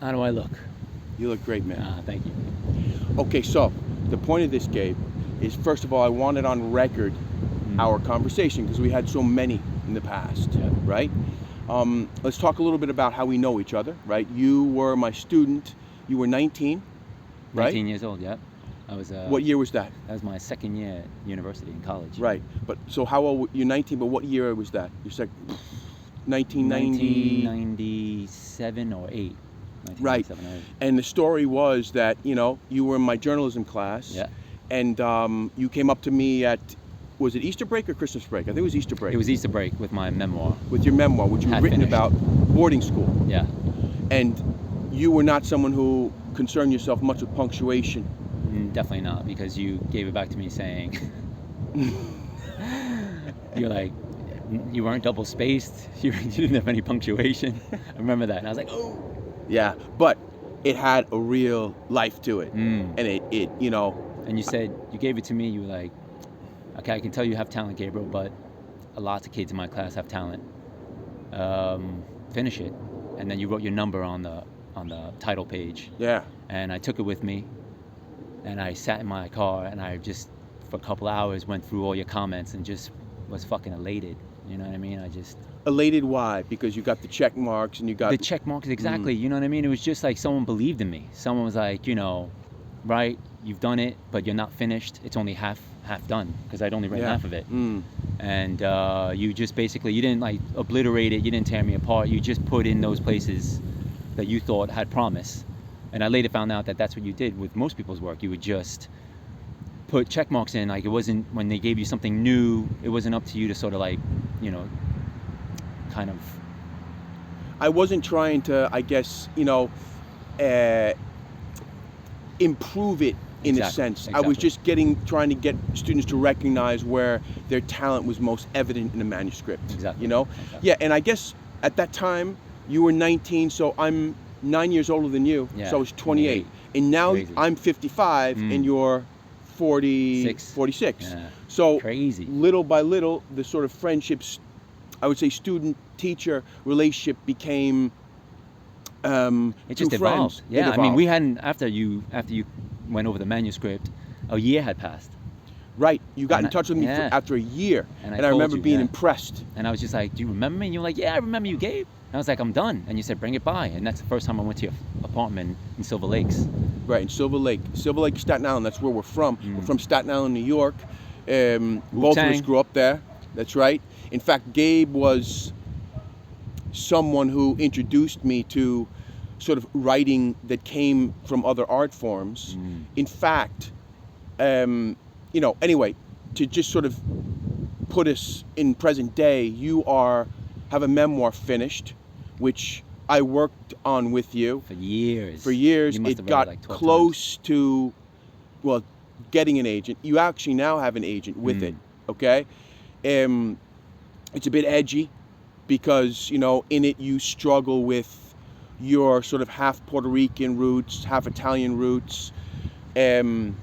How do I look? You look great, man. Thank you. Okay, so the point of this, Gabe, is first of all, I wanted on record our conversation because we had so many in the past, right? Let's talk a little bit about how we know each other, right? You were my student. You were 19, right? 19 years old, yep. I was. What year was that? That was my second year at university in college. Right. But so how old? You're 19, but what year was that? You're 1997 or 8. Right. And the story was that, you were in my journalism class. Yeah. And you came up to me at, was it Easter break or Christmas break? I think it was Easter break. It was Easter break with my memoir. With your memoir, which you had written finished. about boarding school. Yeah. And you were not someone who concerned yourself much with punctuation. Definitely not, because you gave it back to me saying, you're like, you weren't double spaced, you didn't have any punctuation. I remember that, and I was like, oh. Yeah, but it had a real life to it. And it. And you said, you gave it to me, you were like, okay, I can tell you have talent, Gabriel, but a lot of kids in my class have talent. Finish it. And then you wrote your number on the title page. Yeah. And I took it with me, and I sat in my car, and I just, for a couple hours, went through all your comments and just was fucking elated. You know what I mean? Elated why? Because you got the check marks and you got... The check marks, exactly. You know what I mean? It was just like someone believed in me. Someone was like, right, you've done it, but you're not finished. It's only half done, because I'd only read half of it. And you just basically, you didn't like obliterate it, you didn't tear me apart, you just put in those places that you thought had promise. And I later found out that that's what you did with most people's work. You would just put check marks in, like it wasn't, when they gave you something new, it wasn't up to you to sort of like, kind of... I wasn't trying to, I guess, improve it in a sense. Exactly. I was just trying to get students to recognize where their talent was most evident in the manuscript. Exactly. Exactly. Yeah, and I guess at that time you were 19, so I'm 9 years older than you, so I was 28. And now Crazy. I'm 55 and you're 46. Yeah. So crazy. Little by little, the sort of friendships, I would say student-teacher relationship became it just evolved. Friends. Yeah, I mean, we hadn't, after you went over the manuscript, a year had passed. Right, you got in touch with me after a year, and I remember being impressed. And I was just like, do you remember me? And you were like, yeah, I remember you, Gabe. And I was like, I'm done. And you said, bring it by. And that's the first time I went to your apartment in Silver Lakes. Right, in Silver Lake, Staten Island, that's where we're from. We're from Staten Island, New York. Both of us grew up there, that's right. In fact, Gabe was someone who introduced me to sort of writing that came from other art forms. In fact, anyway, to just sort of put us in present day, you have a memoir finished, which I worked on with you. For years. It got like 12 close to, getting an agent. You actually now have an agent with it, okay? It's a bit edgy because, in it you struggle with your sort of half Puerto Rican roots, half Italian roots, and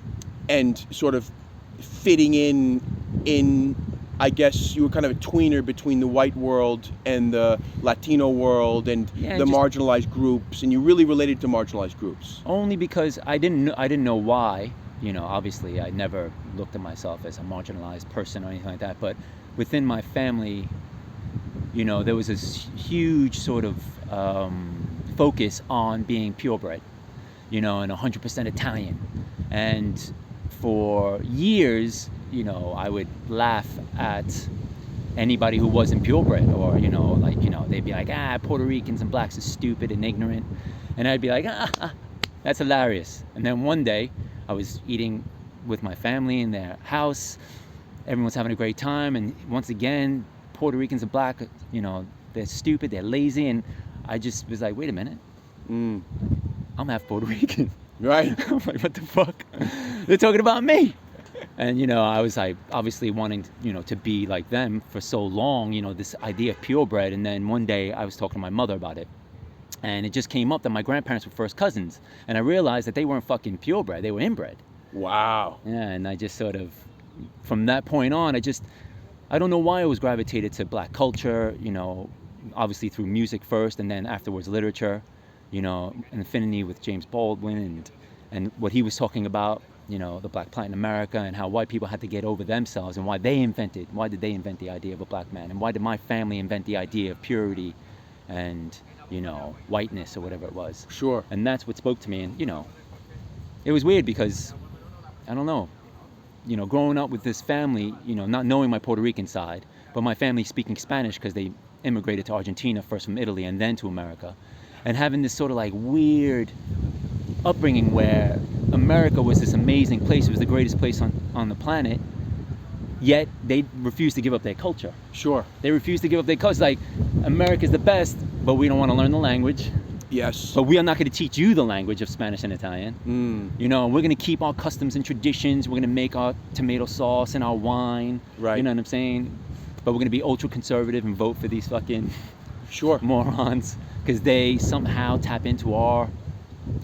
sort of fitting in, I guess you were kind of a tweener between the white world and the Latino world and the marginalized groups, and you really related to marginalized groups. Only because I didn't know why. Obviously I never looked at myself as a marginalized person or anything like that, but within my family, there was this huge sort of focus on being purebred, and 100% Italian. And for years, I would laugh at anybody who wasn't purebred, or, they'd be like, Puerto Ricans and blacks are stupid and ignorant. And I'd be like, that's hilarious. And then one day I was eating with my family in their house. Everyone was having a great time. And once again, Puerto Ricans and black, they're stupid, they're lazy. And I just was like, wait a minute. I'm half Puerto Rican. Right. I'm like, what the fuck? They're talking about me. And, I was like, obviously wanting, to be like them for so long, this idea of purebred. And then one day I was talking to my mother about it. And it just came up that my grandparents were first cousins. And I realized that they weren't fucking purebred, they were inbred. Wow. Yeah, and I just sort of, from that point on, I don't know why I was gravitated to black culture, obviously through music first and then afterwards literature. you know, an affinity with James Baldwin and what he was talking about, you know, the black plight in America and how white people had to get over themselves and why did they invent the idea of a black man, and why did my family invent the idea of purity and, you know, whiteness or whatever it was. Sure. And that's what spoke to me. And, you know, it was weird because, I don't know, you know, growing up with this family, you know, not knowing my Puerto Rican side, but my family speaking Spanish because they immigrated to Argentina, first from Italy and then to America, and having this sort of like weird upbringing where America was this amazing place, it was the greatest place on the planet, yet they refused to give up their culture. Sure. They refused to give up their culture. Like, America's the best, but we don't want to learn the language. Yes. But we are not going to teach you the language of Spanish and Italian. You know, we're going to keep our customs and traditions. We're going to make our tomato sauce and our wine. Right. You know what I'm saying? But we're going to be ultra conservative and vote for these fucking morons because they somehow tap into our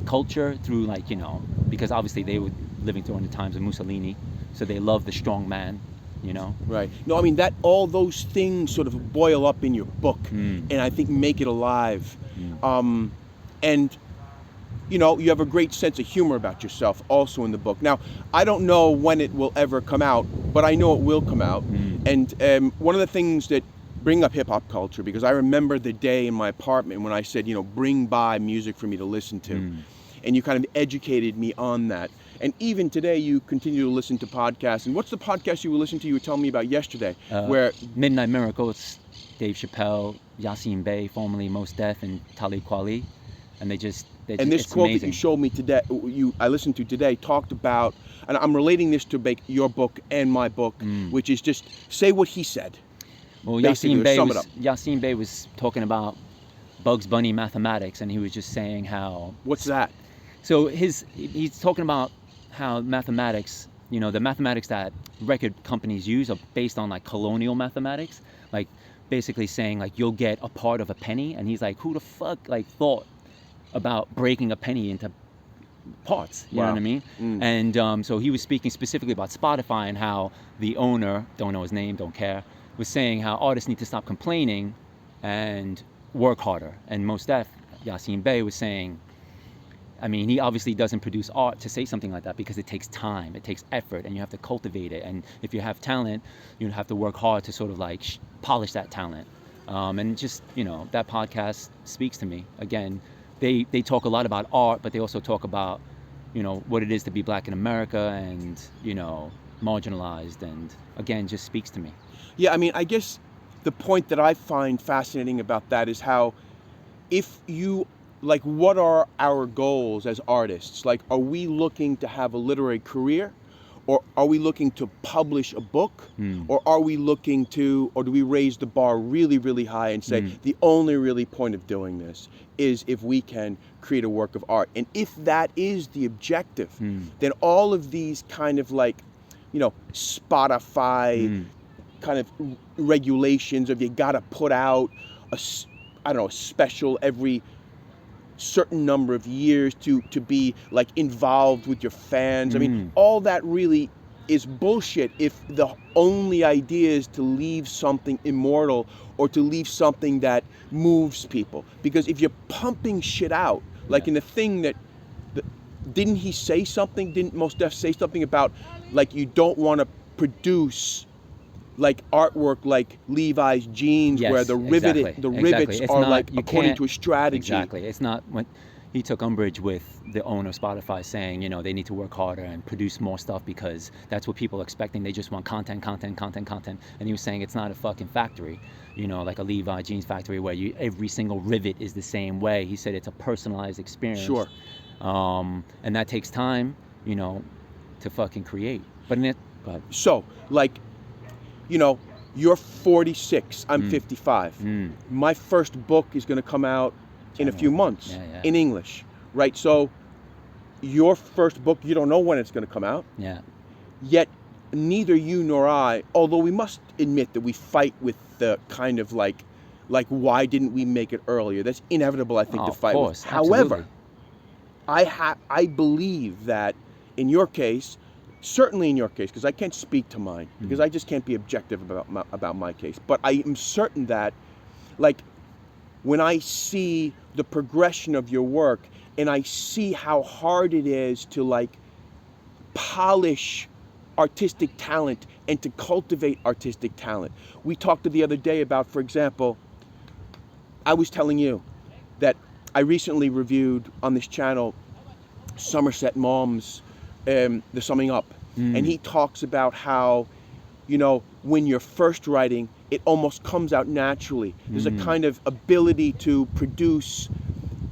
culture through, like, you know, because obviously they were living during the times of Mussolini, so they love the strong man, you know. Right. No, I mean, that all those things sort of boil up in your book, and I think make it alive. And you know, you have a great sense of humor about yourself also in the book. Now, I don't know when it will ever come out, but I know it will come out. And one of the things that bring up hip hop culture, because I remember the day in my apartment when I said, you know, bring by music for me to listen to. And you kind of educated me on that. And even today, you continue to listen to podcasts. And what's the podcast you were listening to? You were telling me about yesterday, where Midnight Miracle. It's Dave Chappelle, Yasin Bey, formerly Mos Def, and Talib Kweli, and and this quote amazing. that you showed me today, I listened to today, talked about, and I'm relating this to your book and my book, which is just say what he said. Well, Yasin Bey was talking about Bugs Bunny mathematics, and he was just saying how. What's that? So he's talking about how mathematics, you know, the mathematics that record companies use are based on like colonial mathematics, like basically saying like you'll get a part of a penny, and he's like, who the fuck like thought about breaking a penny into parts, you know what I mean? And so he was speaking specifically about Spotify and how the owner, don't know his name, don't care, was saying how artists need to stop complaining and work harder. And Mos Def, Yasin Bey, was saying, I mean, he obviously doesn't produce art to say something like that because it takes time, it takes effort, and you have to cultivate it. And if you have talent, you have to work hard to sort of like polish that talent. And just, you know, that podcast speaks to me. Again, they talk a lot about art, but they also talk about, you know, what it is to be black in America and, you know, marginalized, and again, just speaks to me. Yeah, I mean, I guess the point that I find fascinating about that is how if you, like, what are our goals as artists? Like, are we looking to have a literary career? Or are we looking to publish a book? Or are we looking to, or do we raise the bar really, really high and say the only really point of doing this is if we can create a work of art? And if that is the objective, then all of these kind of like, you know, Spotify kind of regulations of you gotta put out a special every certain number of years to be like involved with your fans. I mean, all that really is bullshit if the only idea is to leave something immortal or to leave something that moves people. Because if you're pumping shit out, like in the thing that didn't he say something, didn't Mos Def say something about like you don't want to produce like artwork like Levi's jeans, where the rivets are not, like according to a strategy. Exactly. It's not when he took umbrage with the owner of Spotify saying, you know, they need to work harder and produce more stuff because that's what people are expecting. They just want content. And he was saying it's not a fucking factory, you know, like a Levi jeans factory where every single rivet is the same way. He said it's a personalized experience. Sure. And that takes time, you know, to fucking create. So, like, you know, you're 46, I'm 55. My first book is going to come out in a few months in English, right? So your first book, you don't know when it's going to come out. Yeah. Yet neither you nor I, although we must admit that we fight with the kind of like why didn't we make it earlier? That's inevitable, I think, to fight with. However, I believe that in your case, certainly in your case, because I can't speak to mine, because I just can't be objective about my case. But I am certain that, like, when I see the progression of your work and I see how hard it is to like polish artistic talent and to cultivate artistic talent. We talked the other day about, for example, I was telling you that I recently reviewed on this channel Somerset Maugham's The Summing Up. And he talks about how, you know, when you're first writing, it almost comes out naturally. There's a kind of ability to produce,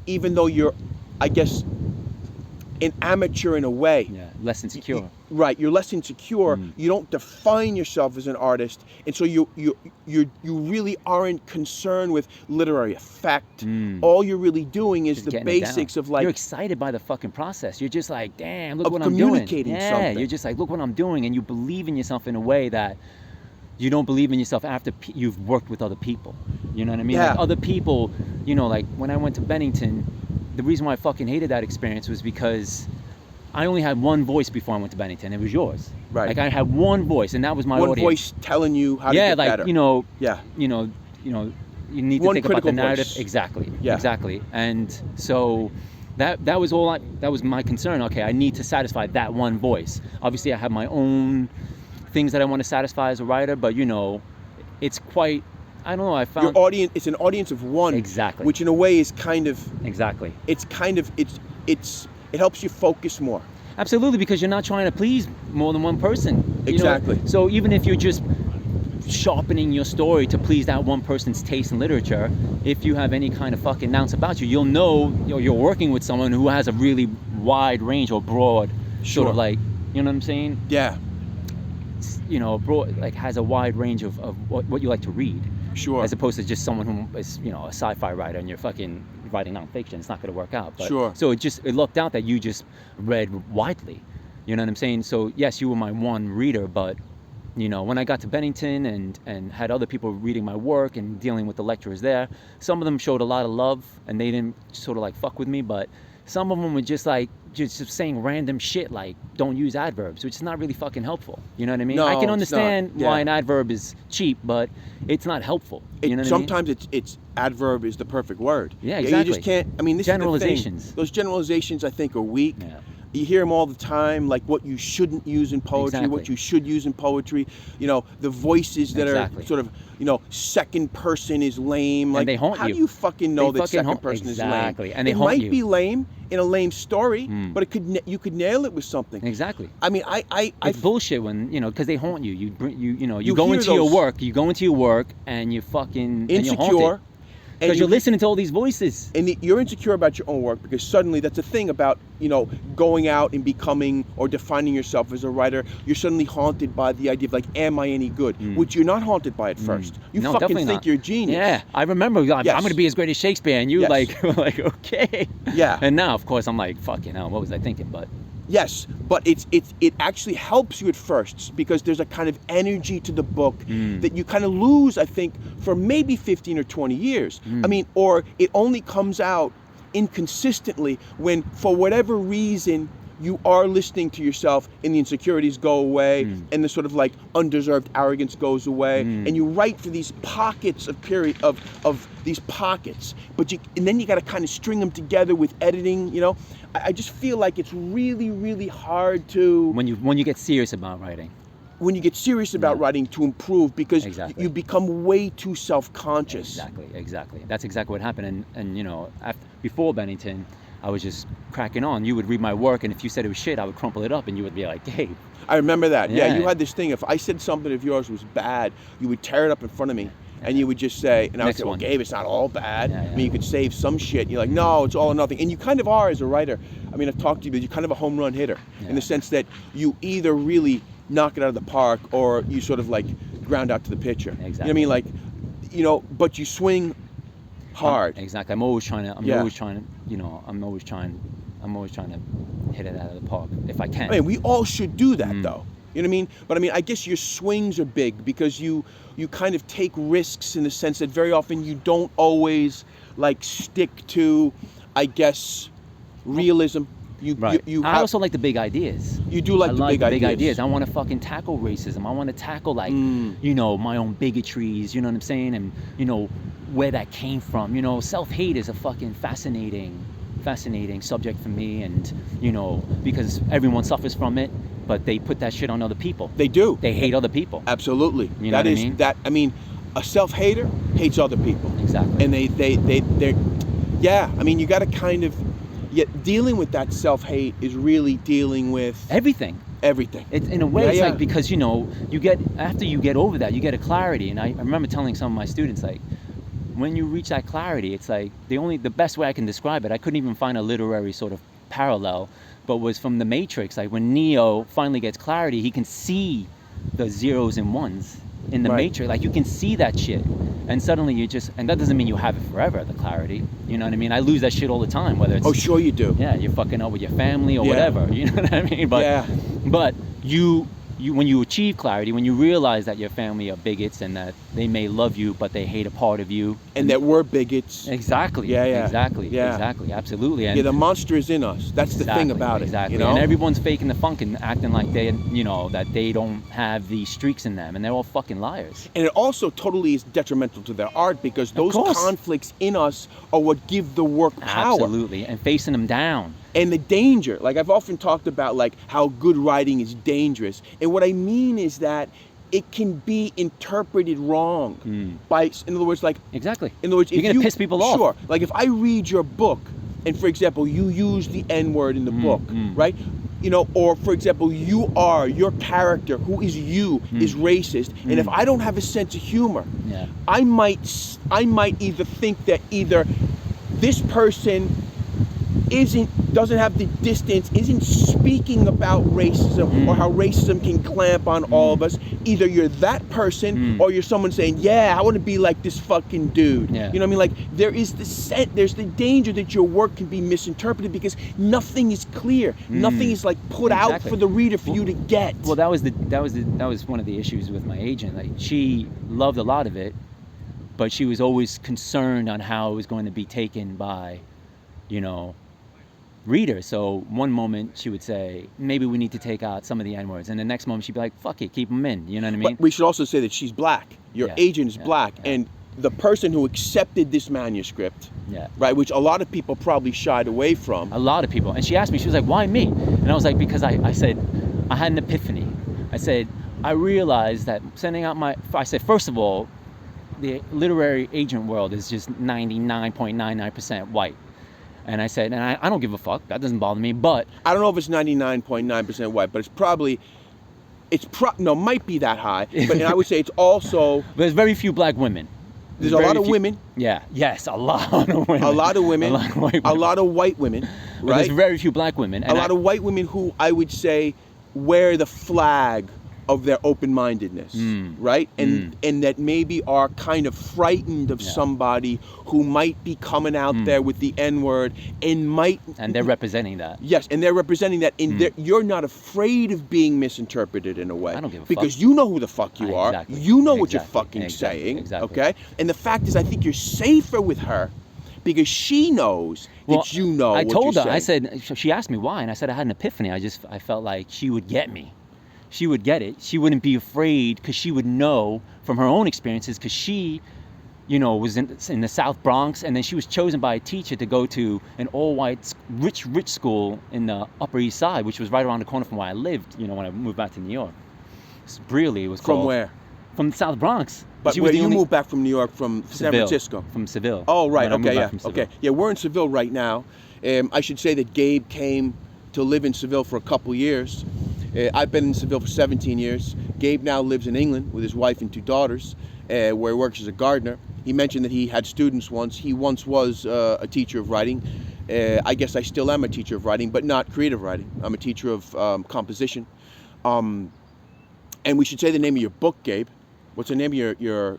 even though you're, I guess, an amateur in a way. Yeah, less insecure. Right, you're less insecure. You don't define yourself as an artist, and so you really aren't concerned with literary effect. All you're really doing is Just the getting it basics down. of like You're excited by the fucking process. You're just like, damn, look of what I'm doing. communicating Yeah, something. you're just like, look what I'm doing, and you believe in yourself in a way that you don't believe in yourself after you've worked with other people. You know what I mean? Yeah. Like other people, you know, like when I went to Bennington, the reason why I fucking hated that experience was because I only had one voice before I went to Bennington. It was yours. Right. Like I had one voice, and that was my one audience. voice telling you how to Yeah, get like better. you know, Yeah. you need to One think about the critical narrative. voice. Exactly. Yeah. Exactly. And so that was that was my concern. Okay, I need to satisfy that one voice. Obviously, I have my own things that I want to satisfy as a writer, but you know, it's quite. I don't know. I found Your audience, it's an audience of one. Exactly. Which in a way is kind of exactly. it's kind of it helps you focus more. Absolutely, because you're not trying to please more than one person. You know? Exactly. So even if you're just sharpening your story to please that one person's taste in literature, if you have any kind of fucking ounce about you, you'll know you're working with someone who has a really wide range or broad sort of like, you know what I'm saying? Yeah. You know, broad, like has a wide range of what you like to read. Sure. As opposed to just someone who is, you know, a sci-fi writer and you're fucking writing nonfiction. It's not going to work out. But, Sure. So it looked out that you just read widely. You know what I'm saying? So yes, you were my one reader, but you know, when I got to Bennington and had other people reading my work and dealing with the lecturers there, some of them showed a lot of love and they didn't sort of like fuck with me, but some of them were just like just saying random shit like don't use adverbs, which is not really fucking helpful. You know what I mean? No, I can it's understand not. Yeah. why an adverb is cheap, but it's not helpful. You know what Sometimes it's adverb is the perfect word. Yeah, You exactly. just can't. I mean, this Generalizations. is the thing. Those generalizations, I think, are weak. Yeah. You hear them all the time, like what you shouldn't use in poetry, Exactly. what you should use in poetry. You know, the voices that Exactly. are sort of, you know, second person is lame. Like, And they haunt how you. do you fucking know They that fucking second haunt- person Exactly. is lame? And they it haunt might you. be lame in a lame story, Mm. but you could nail it with something. Exactly. I mean, I It's bullshit when, you know, because they haunt you. You go You into hear your those- work. You go into your work and you fucking insecure. because you're listening to all these voices. And you're insecure about your own work because suddenly that's a thing about, you know, going out and becoming or defining yourself as a writer. You're suddenly haunted by the idea of like, am I any good? Which you're not haunted by at first. You No, fucking definitely think not. you're a genius. Yeah, I remember. I'm Yes. going to be as great as Shakespeare, and you Yes. like okay. Yeah. And now, of course, I'm like, fucking hell, what was I thinking? But Yes, but it actually helps you at first because there's a kind of energy to the book that you kind of lose, I think, for maybe 15 or 20 years. I mean, or it only comes out inconsistently when, for whatever reason, you are listening to yourself and the insecurities go away and the sort of like undeserved arrogance goes away and you write for these pockets of period of these pockets, and then you got to kind of string them together with editing. You know, I just feel like it's really, really hard to when you get serious about writing. when you get serious about writing to improve because Exactly. you become way too self-conscious. Exactly. That's exactly what happened. And you know, before Bennington, I was just cracking on. You would read my work, and if you said it was shit, I would crumple it up, and you would be like, "Hey." I remember that. Yeah, Yeah. you had this thing. If I said something of yours was bad, you would tear it up in front of me, and you would just say, and I would Next say, "Well, one. Gabe, it's not all bad." Yeah, I yeah. mean, you could save some shit. And you're like, "No, it's all or nothing," and you kind of are as a writer. I mean, I've talked to you, but you're kind of a home run hitter in the sense that you either really knock it out of the park or you sort of like ground out to the pitcher. Exactly. You know what I mean? Like, you know, but you swing hard. Exactly. I'm always trying to hit it out of the park if I can. I mean, we all should do that, though. You know what I mean? But I mean, I guess your swings are big because you kind of take risks in the sense that very often you don't always like stick to, I guess, realism. I also like the big ideas. You do like the big ideas. I want to fucking tackle racism. I want to tackle like, you know, my own bigotries. You know what I'm saying? And you know, where that came from. You know, self-hate is a fucking fascinating subject for me, and you know, because everyone suffers from it, but they put that shit on other people. They do. They hate other people. Absolutely. You know what I mean? I mean, a self-hater hates other people. Exactly. And they're yeah, I mean, you got to kind of, dealing with that self-hate is really dealing with everything. It's in a way, it's like, because, you know, after you get over that, you get a clarity. And I remember telling some of my students, like, when you reach that clarity, it's like the best way I can describe it, I couldn't even find a literary sort of parallel, but was from The Matrix. Like when Neo finally gets clarity, he can see the zeros and ones in the Matrix. Like you can see that shit. And suddenly and that doesn't mean you have it forever, the clarity. You know what I mean? I lose that shit all the time, whether it's... Oh, sure you do. Yeah, you're fucking up with your family or whatever. You know what I mean? But you when you achieve clarity, when you realize that your family are bigots and that they may love you, but they hate a part of you. And that we're bigots. Exactly. Exactly. Absolutely. And the monster is in us. That's the thing about it. Exactly. You know? And everyone's faking the funk and acting like they, you know, that they don't have these streaks in them, and they're all fucking liars. And it also totally is detrimental to their art, because those conflicts in us are what give the work power. Absolutely. And facing them down. And the danger, like I've often talked about, like how good writing is dangerous. And what I mean is that it can be interpreted wrong by, in other words, like... Exactly. In other words, you're going to piss people off. Sure. Like if I read your book, and for example, you use the N-word in the book, right? You know, or for example, your character, who is you, is racist. And if I don't have a sense of humor, I might either think that either this person doesn't have the distance, isn't speaking about racism or how racism can clamp on all of us. Either you're that person or you're someone saying, yeah, I want to be like this fucking dude. You know what I mean? Like there's the danger that your work can be misinterpreted because nothing is clear. Nothing is like put out for the reader for you to get. Well, that was one of the issues with my agent. Like she loved a lot of it, but she was always concerned on how it was going to be taken by, you know, reader. So one moment she would say, maybe we need to take out some of the N-words, and the next moment she'd be like, fuck it, keep them in. You know what I mean? But we should also say that she's black. Your agent is black, and the person who accepted this manuscript, right, which a lot of people probably shied away from. A lot of people. And she asked me, she was like, why me? And I was like, because I said, I had an epiphany. I said, I realized that sending out I said, first of all, the literary agent world is just 99.99% white. And I said, and I don't give a fuck. That doesn't bother me. But I don't know if it's 99.9% white, but might be that high. But I would say it's also. But there's very few black women. There's a lot of women. Yeah. Yes, a lot of women. A lot of women. A lot of white women. A lot of white women. But right. There's very few black women. And a lot of white women who I would say wear the flag of their open-mindedness, right? And that maybe are kind of frightened of somebody who might be coming out there with the N-word and they're representing that. Yes, and they're representing that. You're not afraid of being misinterpreted in a way. I don't give a fuck. Because you know who the fuck you are. Exactly. You know what you're fucking saying, okay? And the fact is, I think you're safer with her because she knows that you know I what told you're her, saying. I said, she asked me why, and I said I had an epiphany. I felt like she would get me. She would get it. She wouldn't be afraid because she would know from her own experiences, because she, you know, was in the South Bronx, and then she was chosen by a teacher to go to an all-white, rich school in the Upper East Side, which was right around the corner from where I lived, you know, when I moved back to New York. Really, it was called. From where? From the South Bronx. But where you moved back from New York, from San Francisco? From Seville. Oh, right. Okay, yeah. Okay. Yeah, we're in Seville right now. I should say that Gabe came to live in Seville for a couple years. I've been in Seville for 17 years. Gabe now lives in England with his wife and 2 daughters, where he works as a gardener. He mentioned that he had students once. He once was a teacher of writing. I guess I still am a teacher of writing, but not creative writing. I'm a teacher of composition. And we should say the name of your book, Gabe. What's the name of your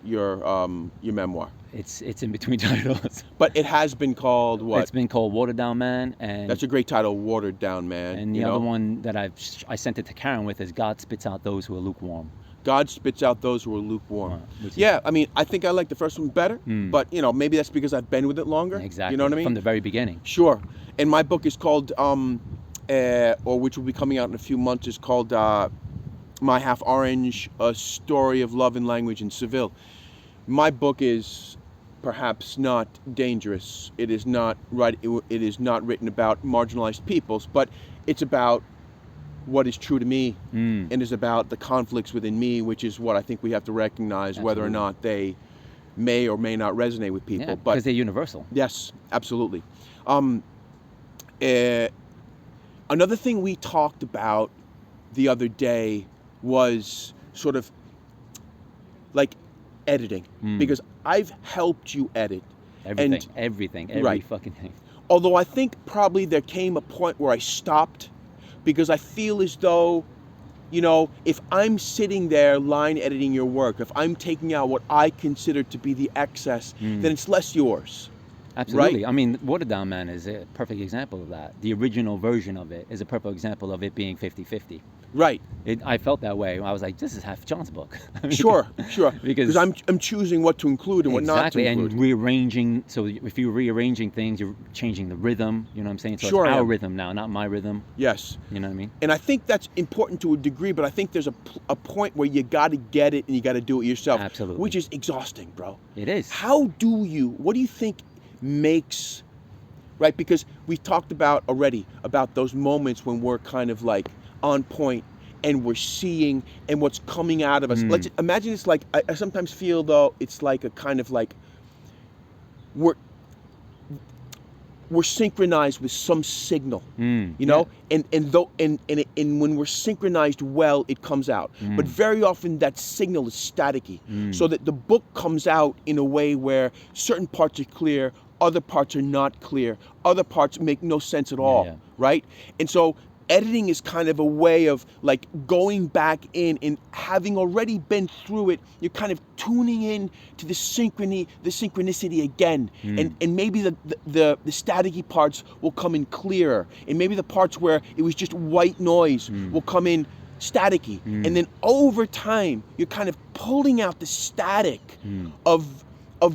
memoir? It's in between titles. But it has been called what? It's been called Watered Down Man, and that's a great title, Watered Down Man. And the other one that I sent it to Karen with is God Spits Out Those Who Are Lukewarm. God spits out those who are lukewarm. I mean, I think I like the first one better, but you know, maybe that's because I've been with it longer. Exactly. You know what I mean? From the very beginning. Sure. And my book is called, or which will be coming out in a few months, is called My Half Orange: A Story of Love and Language in Seville. My book is perhaps not dangerous. It is not right. It is not written about marginalized peoples, but it's about what is true to me, and is about the conflicts within me, which is what I think we have to recognize, Absolutely. whether or not they may or may not resonate with people. Yeah, but because they're universal. yes, absolutely. Another thing we talked about the other day was sort of like editing, because I've helped you edit. Everything, every Right. fucking thing. Although I think probably there came a point where I stopped, because I feel as though, you know, if I'm sitting there line editing your work, if I'm taking out what I consider to be the excess, then it's less yours. Absolutely. Right? I mean, Watered Down Man is a perfect example of that. The original version of it is a perfect example of it being 50-50. Right. I felt that way. I was like, this is half John's book. I mean, Sure. Because I'm choosing what to include and what not to include. And rearranging. So if you're rearranging things, you're changing the rhythm. You know what I'm saying? So Sure, it's I our am. rhythm now, not my rhythm. Yes. You know what I mean? And I think that's important to a degree, but I think there's a point where you got to get it and you got to do it yourself. Absolutely. Which is exhausting, bro. It is. What do you think makes, right? Because we've talked about already about those moments when we're kind of like on point and we're seeing and what's coming out of us. Let's imagine it's like, I sometimes feel though, it's like a kind of like, we're synchronized with some signal, you know, and when we're synchronized well, it comes out. But very often that signal is staticky, so that the book comes out in a way where certain parts are clear, other parts are not clear, other parts make no sense at all, right? And so editing is kind of a way of like going back in and having already been through it, you're kind of tuning in to the synchronicity again. And maybe the staticky parts will come in clearer. And maybe the parts where it was just white noise will come in staticky. And then over time, you're kind of pulling out the static of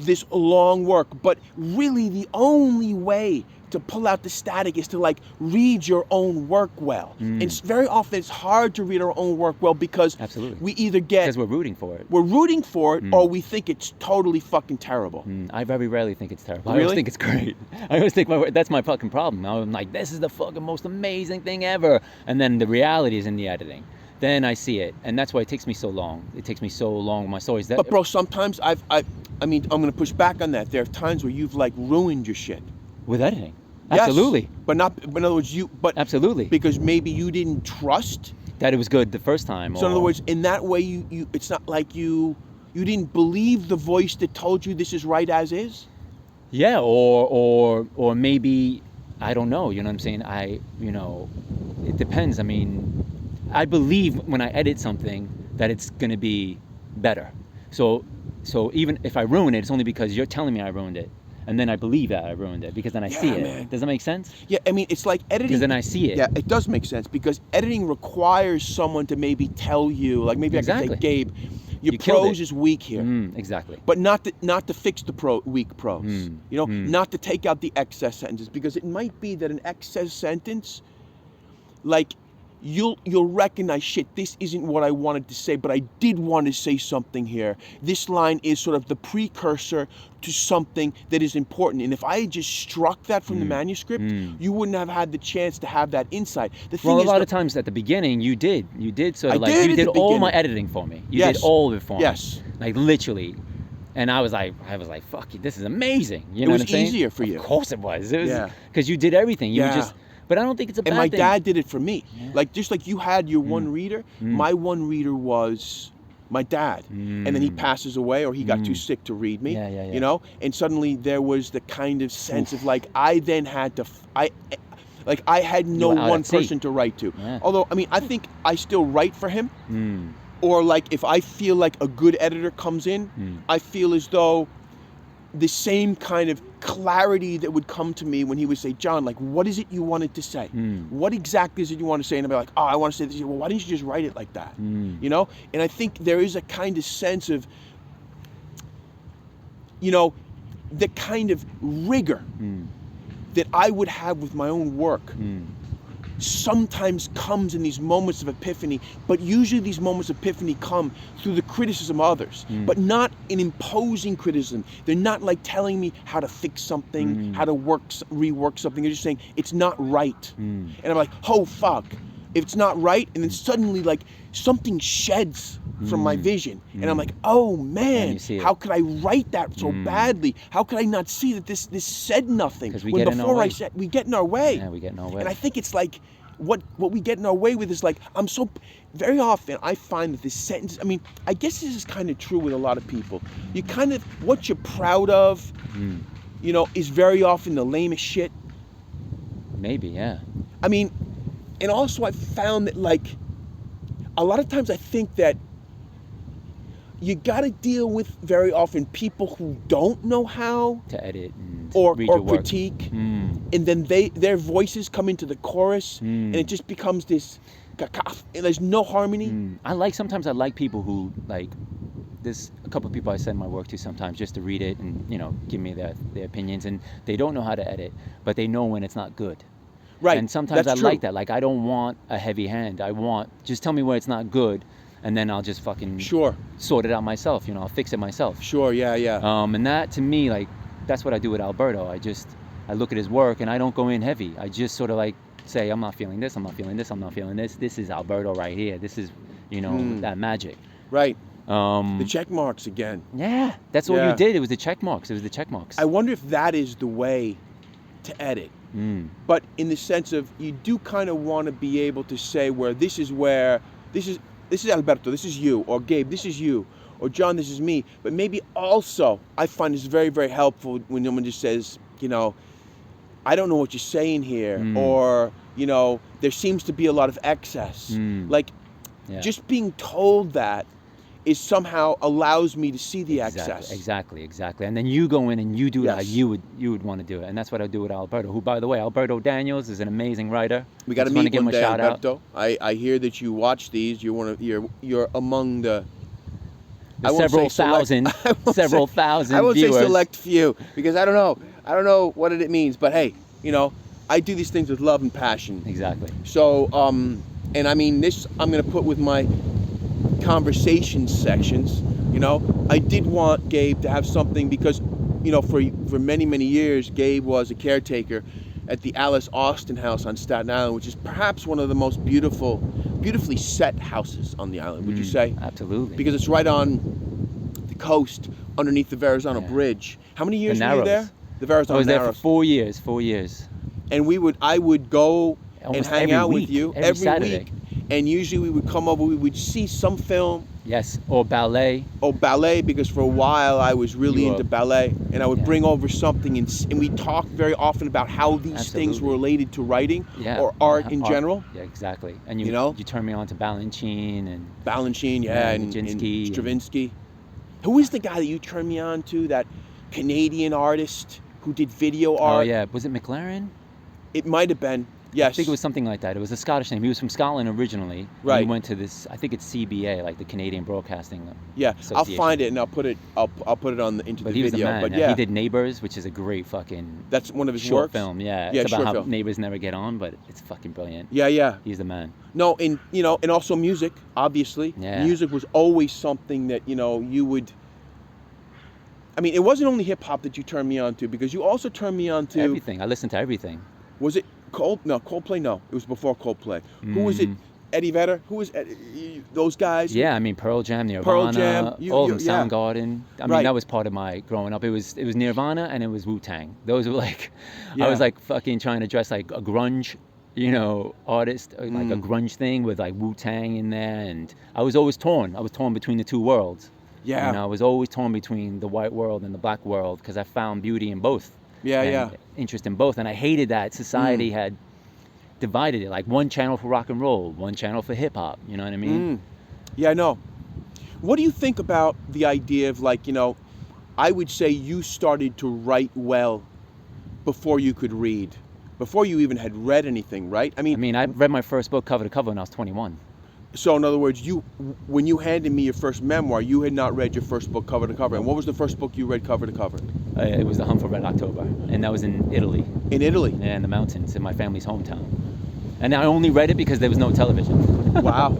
this long work. But really the only way to pull out the static is to like read your own work well. And very often it's hard to read our own work well because we either get... Because we're rooting for it. We're rooting for it or we think it's totally fucking terrible. I very rarely think it's terrible. Really? I always think it's great. I always think that's my fucking problem. I'm like, this is the fucking most amazing thing ever. And then the reality is in the editing. Then I see it. And that's why it takes me so long. It takes me so long with my stories. But bro, sometimes I mean, I'm going to push back on that. There are times where you've like ruined your shit. With editing. Yes, Absolutely. But in other words, absolutely, because maybe you didn't trust that it was good the first time. So in other words, in that way, you it's not like you didn't believe the voice that told you this is right as is. Yeah, or maybe I don't know. You know what I'm saying? It depends. I mean, I believe when I edit something that it's gonna be better. So even if I ruin it, it's only because you're telling me I ruined it. And then I believe that I ruined it because then I see it. Man. Does that make sense? Yeah, I mean, it's like editing. Because then I see it. Yeah, it does make sense because editing requires someone to maybe tell you, like maybe I can say, Gabe, your prose is weak here. Exactly. But not to fix the weak prose. You know, not to take out the excess sentences, because it might be that an excess sentence, like, you'll recognize, shit, this isn't what I wanted to say, but I did want to say something here. This line is sort of the precursor to something that is important. And if I had just struck that from the manuscript, you wouldn't have had the chance to have that insight. The thing well, is, a lot of times at the beginning, you did sort of you did all my editing for me. You did all of it for me. Yes. Like literally. And I was like, fuck you, this is amazing. You know what I'm saying? It was easier for you. Of course it was. It was because you did everything. You just. But I don't think it's a bad thing. And my dad did it for me. Yeah. Like, just like you had your one reader, my one reader was my dad. And then he passes away or he got too sick to read me, you know? And suddenly there was the kind of sense of like, I then had to, I had no one person to write to. Yeah. Although, I mean, I think I still write for him. Or like, if I feel like a good editor comes in, I feel as though the same kind of clarity that would come to me when he would say, John, like, what is it you wanted to say? What exactly is it you want to say? And I'd be like, oh, I want to say this. Well, why didn't you just write it like that? You know? And I think there is a kind of sense of, you know, the kind of rigor that I would have with my own work sometimes comes in these moments of epiphany, but usually these moments of epiphany come through the criticism of others, but not an imposing criticism. They're not like telling me how to fix something, how to rework something. They're just saying, it's not right. And I'm like, oh, fuck. If it's not right, and then suddenly like something sheds from my vision, and I'm like, oh man, how could I write that so badly? How could I not see that this said nothing? Because we get in our way. We get in our way. Yeah, we get in our way. And I think it's like what we get in our way with is like, very often I find that this sentence, I mean, I guess this is kind of true with a lot of people. You kind of, what you're proud of, you know, is very often the lamest shit. Maybe, yeah. I mean, and also I found that like, a lot of times I think that you got to deal with very often people who don't know how to edit and or read your work. critique, and then their voices come into the chorus, and it just becomes this, and there's no harmony. Sometimes I like people who like. There's a couple of people I send my work to sometimes just to read it and, you know, give me their opinions, and they don't know how to edit, but they know when it's not good. Right. And sometimes That's I true. like that. Like, I don't want a heavy hand. Just tell me where it's not good, and then I'll just fucking sort it out myself. You know, I'll fix it myself. Sure, yeah. And that, to me, like, that's what I do with Alberto. I look at his work, and I don't go in heavy. I just sort of, like, say, I'm not feeling this, I'm not feeling this, I'm not feeling this. This is Alberto right here. This is, you know, that magic. Right. The check marks again. Yeah, that's all you did. It was the check marks. I wonder if that is the way to edit. But in the sense of, you do kind of want to be able to say this is Alberto, this is you, or Gabe, this is you, or John, this is me. But maybe also, I find it's very, very helpful when someone just says, you know, I don't know what you're saying here, or, you know, there seems to be a lot of excess. Like, just being told that is somehow allows me to see the excess. Exactly. And then you go in and you do it how you would want to do it. And that's what I do with Alberto, who, by the way, Alberto Daniels is an amazing writer. We got to meet give one him a day, shout Alberto. I hear that you watch these. You're among the several thousand I won't viewers. say select few, because I don't know what it means. But hey, you know, I do these things with love and passion. Exactly. So, and I mean, this I'm going to put with my conversation sections. You know, I did want Gabe to have something because, you know, for many, many years, Gabe was a caretaker at the Alice Austin House on Staten Island, which is perhaps one of the most beautifully set houses on the island, would you say? Absolutely. Because it's right on the coast underneath the Verrazano Bridge. How many years were you there? The Verrazano I was there Narrows. for 4 years. And I would go Almost and hang out with you every Saturday. week. And usually we would come over, we would see some film. Yes, or ballet. Or ballet, because for a while I was really into ballet. And I would bring over something, and we talked very often about how these things were related to writing or art in general. Yeah, exactly. And you turned me on to Balanchine and Stravinsky. Who is the guy that you turned me on to, that Canadian artist who did video art? Oh yeah, was it McLaren? It might have been. Yes. I think it was something like that. It was a Scottish name. He was from Scotland originally. Right. He went to this, I think it's CBA, like the Canadian Broadcasting Association. I'll find it and I'll put it into the video. He was the man. But he did Neighbors, which is a great fucking That's one of his short works? film. Yeah. Yeah, It's about how film. neighbors never get on, but it's fucking brilliant. Yeah. He's the man. No, and also music, obviously. Yeah. Music was always something that, you would. I mean, it wasn't only hip hop that you turned me on to, because you also turned me on to everything. I listened to everything. Was it Coldplay? No, it was before Coldplay. Who was it? Eddie Vedder? Who was those guys? Yeah, I mean Pearl Jam, Nirvana, Pearl Jam, all of them, Soundgarden. I mean, that was part of my growing up. It was Nirvana and it was Wu-Tang. Those were like, I was like fucking trying to dress like a grunge, artist, like a grunge thing with like Wu-Tang in there, and I was always torn. I was torn between the two worlds. Yeah. I was always torn between the white world and the black world because I found beauty in both. Yeah. Interest in both, and I hated that society had divided it, like one channel for rock and roll, one channel for hip hop. You know what I mean? Yeah, I know. What do you think about the idea of, like, I would say you started to write well before you could read, before you even had read anything, right? I mean, I read my first book cover to cover when I was 21. So in other words, when you handed me your first memoir, you had not read your first book cover to cover. And what was the first book you read cover to cover? It was The Hunt for Red October, and that was in Italy. In Italy? Yeah, in the mountains, in my family's hometown. And I only read it because there was no television. Wow.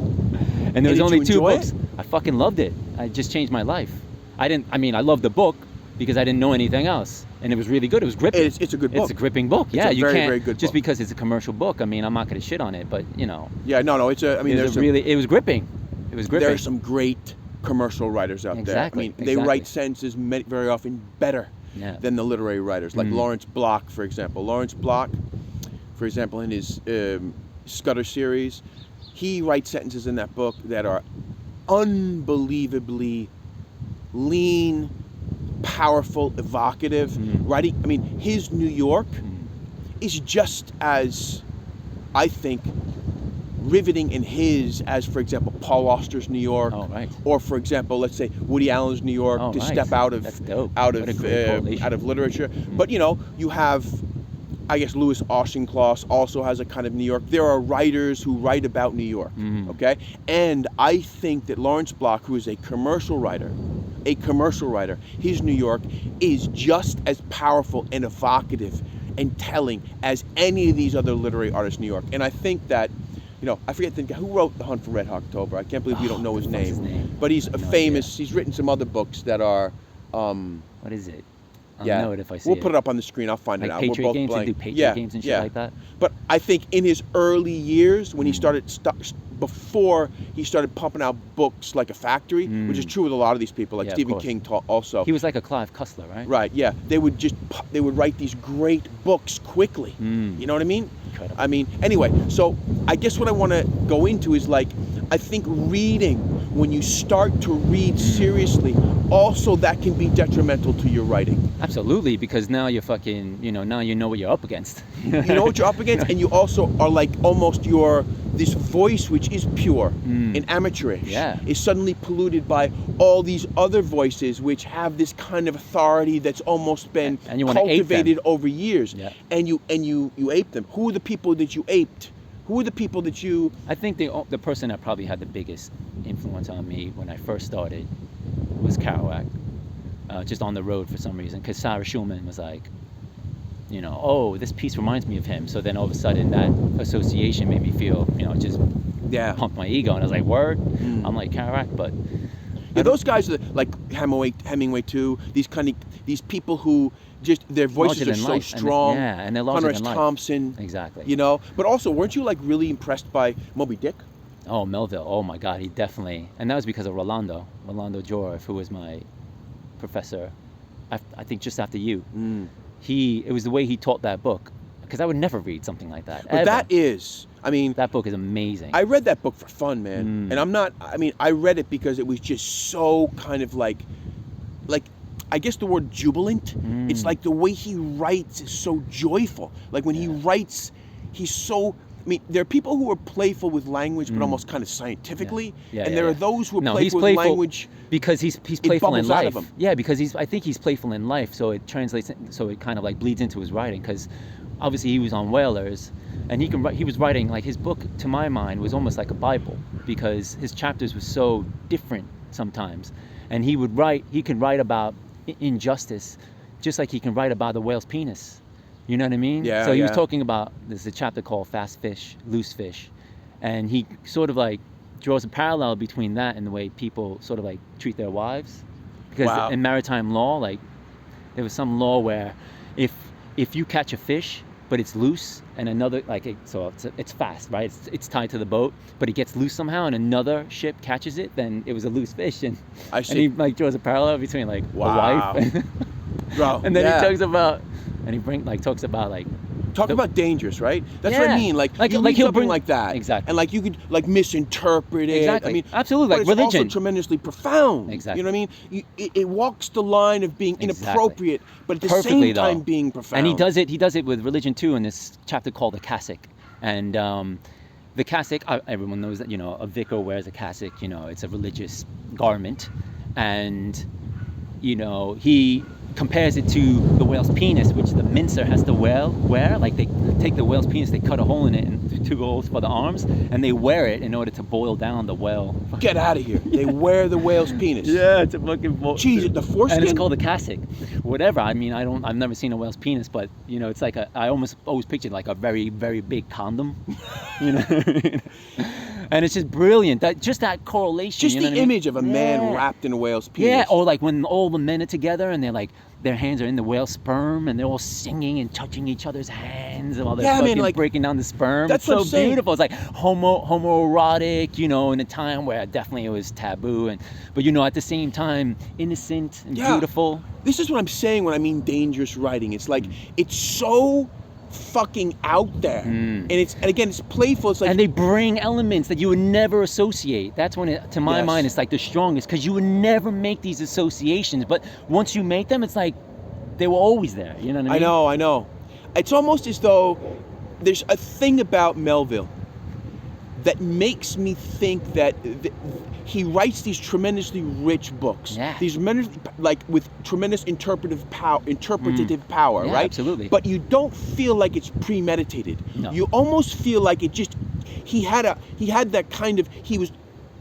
And there was did only you 2 enjoy books. it? I fucking loved it. It just changed my life. I loved the book because I didn't know anything else. And it was really good. It was gripping. It's a good book. It's a gripping book. It's Yeah, a you very, can't very good just book. because it's a commercial book. I mean, I'm not going to shit on it, but you know. Yeah, no, it's a. I mean, it was gripping. It was gripping. There are some great commercial writers out Exactly, there. I mean, they write sentences very often better than the literary writers, like Lawrence Block, for example. Lawrence Block, for example, in his Scudder series, he writes sentences in that book that are unbelievably lean, powerful, evocative. Writing, I mean, his New York is just as, I think, riveting in his as, for example, Paul Auster's New York, or for example, let's say Woody Allen's New York, to step out of literature. But you know, you have, I guess, Louis Auchincloss also has a kind of New York. There are writers who write about New York, okay? And I think that Lawrence Block, who is a commercial writer, his New York is just as powerful and evocative and telling as any of these other literary artists' New York. And I think that, you know, I forget the guy who wrote The Hunt for Red October. I can't believe we don't know his name. But he's famous. He's written some other books that are. What is it? I'll know it if I see we'll put it up on the screen. I'll find it out. Patriot We're both games blank. and do Patriot games and shit like that. But I think in his early years, when he before he started pumping out books like a factory, which is true with a lot of these people, like Stephen King also. He was like a Clive Cussler, right? Right. Yeah. They would write these great books quickly. You know what I mean? Incredible. I mean, anyway. So I guess what I want to go into is like, I think reading, when you start to read seriously, also that can be detrimental to your writing. Absolutely, because now you're fucking, you know, now you know what you're up against. You know what you're up against, and you also are like almost this voice which is pure and amateurish is suddenly polluted by all these other voices which have this kind of authority that's almost been and you cultivated over years. Yeah. And you ape them. Who are the people that you aped? Who are the people that you... I think the person that probably had the biggest influence on me when I first started was Kerouac. Just on the road for some reason, because Sarah Schulman was like, you know, oh, this piece reminds me of him. So then all of a sudden that association made me feel, you know, just pumped my ego. And I was like, word, I'm like Kerouac, but... Yeah, those guys are like Hemingway too. These people who just, their voices are so strong. And they're larger Hunter S. than life. Thompson. Exactly. You know, but also, weren't you like really impressed by Moby Dick? Oh, Melville. Oh my God, he definitely. And that was because of Rolando Jorf, who was my professor, I think just after you. It was the way he taught that book, because I would never read something like that. But ever. that book is amazing. I read that book for fun, man. And I read it because it was just so kind of like I guess the word jubilant. It's like the way he writes is so joyful. Like when he writes, he's so... I mean, there are people who are playful with language, but almost kind of scientifically, and there are those who are playful with language because he's playful in life. Yeah, because I think he's playful in life, so it translates, so it kind of like bleeds into his writing. Because obviously he was on whalers, and he was writing, like, his book, to my mind, was almost like a Bible, because his chapters were so different sometimes, and he could write about injustice, just like he can write about the whale's penis. You know what I mean? Yeah. So he was talking about, there's a chapter called Fast Fish, Loose Fish. And he sort of like draws a parallel between that and the way people sort of like treat their wives. Because in maritime law, like, there was some law where if you catch a fish, but it's loose, and another, like, it's fast, right? It's tied to the boat, but it gets loose somehow, and another ship catches it, then it was a loose fish. And he like draws a parallel between like a wife. Bro, and then he talks about... And he talks about like... Talk about dangerous, right? That's what I mean. Like you read something like that. Exactly. And like you could like misinterpret it. Exactly. I mean, absolutely. Like but it's religion. also tremendously profound. Exactly. You know what I mean? It walks the line of being inappropriate, but at the perfectly, same time though. being profound. And he does it with religion too in this chapter called the cassock. And the cassock, everyone knows that, you know, a vicar wears a cassock. You know, it's a religious garment. And, you know, he compares it to the whale's penis, which the mincer has to wear. Like, they take the whale's penis, they cut a hole in it and 2 holes for the arms, and they wear it in order to boil down the whale. Get out of here. They wear the whale's penis. Yeah, it's a fucking... Jeez, the foreskin... And it's called a cassock. Whatever. I mean, I've never seen a whale's penis, but, you know, it's like I almost always pictured like a very, very big condom. You know? And it's just brilliant. Just that correlation. Just you know the image of a man wrapped in a whale's penis. Yeah, or like when all the men are together and they're like, their hands are in the whale's sperm and they're all singing and touching each other's hands while they're fucking like, breaking down the sperm. That's it's so what I'm beautiful. It's like homoerotic, you know, in a time where definitely it was taboo, but you know, at the same time, innocent and beautiful. This is what I'm saying when I mean dangerous writing. It's like, it's so fucking out there, and again it's playful. It's like, and they bring elements that you would never associate. That's when it, to my mind, it's like the strongest, because you would never make these associations, but once you make them, it's like they were always there. You know what I mean? I know. It's almost as though there's a thing about Melville that makes me think that he writes these tremendously rich books. Yeah. These tremendous, like with tremendous interpretive power, yeah, right? Absolutely. But you don't feel like it's premeditated. No. You almost feel like it just he had that kind of, he was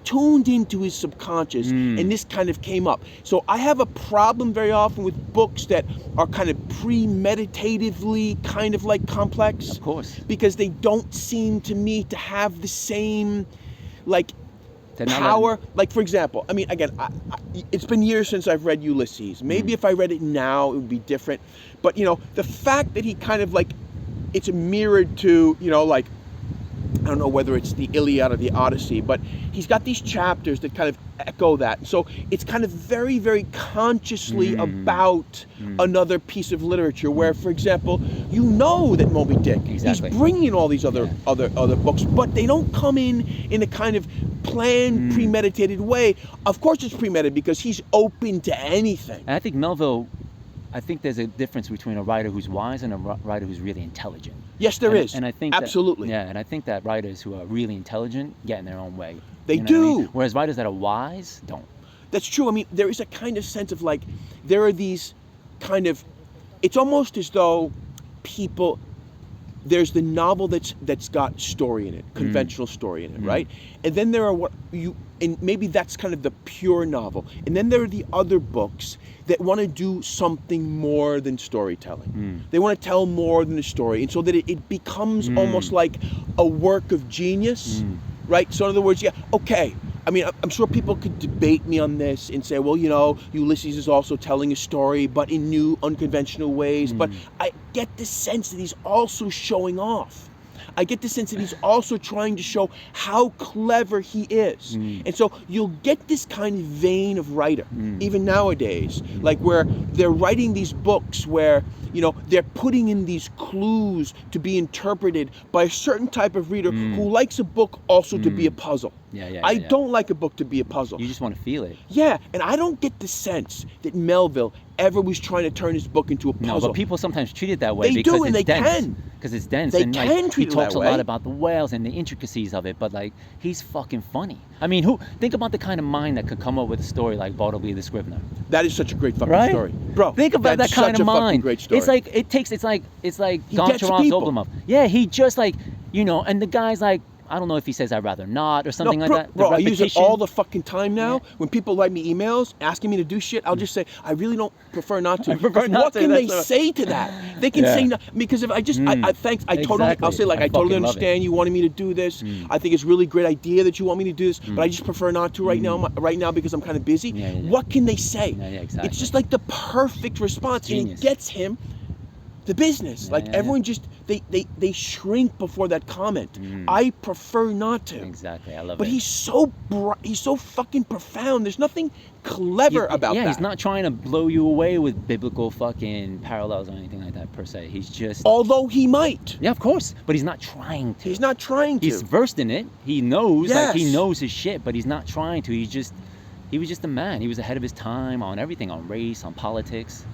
tuned into his subconscious, and this kind of came up. So I have a problem very often with books that are kind of premeditatively kind of like complex. Of course. Because they don't seem to me to have the same like They're not power. Like, for example, I mean, again, it's been years since I've read Ulysses. Maybe if I read it now, it would be different. But, you know, the fact that he kind of like, it's mirrored to, you know, like, I don't know whether it's the Iliad or the Odyssey, but he's got these chapters that kind of echo that. So it's kind of very, very consciously about another piece of literature where, for example, you know that Moby Dick, he's bringing all these other books, but they don't come in a kind of planned, premeditated way. Of course it's premeditated because he's open to anything. And I think Melville, I think there's a difference between a writer who's wise and a writer who's really intelligent. Yes, there is. And I think absolutely. And I think that writers who are really intelligent get in their own way. They do. I mean? Whereas writers that are wise don't. That's true. I mean, there is a kind of sense of like, there are these kind of, it's almost as though people, there's the novel that's got story in it, conventional story in it, right? And then there are and maybe that's kind of the pure novel. And then there are the other books that want to do something more than storytelling. They want to tell more than a story. And so that it becomes almost like a work of genius, right? So in other words, okay. I mean, I'm sure people could debate me on this and say, well, you know, Ulysses is also telling a story, but in new, unconventional ways. But I get the sense that he's also showing off. I get the sense that he's also trying to show how clever he is. And so you'll get this kind of vein of writer, even nowadays, like where they're writing these books where, you know, they're putting in these clues to be interpreted by a certain type of reader who likes a book also to be a puzzle. I don't like a book to be a puzzle. You just want to feel it. Yeah, and I don't get the sense that Melville ever was trying to turn his book into a puzzle. No, but people sometimes treat it that way. They because do, and it's they dense. can. Because it's dense. They and can like, treat he it talks that a lot way. about the whales and the intricacies of it, but like, he's fucking funny. I mean, think about the kind of mind that could come up with a story like Bartleby the Scrivener. That is such a great fucking story. Bro, think about that kind of mind. Great story. It's like, it's like Goncharov Oblomov. Yeah, he just like, you know, and the guy's like, I don't know if he says I'd rather not or something like that. Bro, I use it all the fucking time now. Yeah. When people write me emails asking me to do shit, I'll just say, I really don't prefer not to. What can they say to that? They can say no, because if I just, I'll say like, I totally understand you wanting me to do this. I think it's a really great idea that you want me to do this, but I just prefer not to right now because I'm kind of busy. What can they say? Exactly. It's just like the perfect response, and it gets him the business. Everyone just they shrink before that comment. I prefer not to. Exactly, I love it. But he's so fucking profound. There's nothing clever about that. Yeah, he's not trying to blow you away with biblical fucking parallels or anything like that per se. He's just, although he might. Yeah, of course, but he's not trying to. He's not trying to. He's versed in it. He knows, like he knows his shit, but he's not trying to. He was just a man. He was ahead of his time on everything, on race, on politics.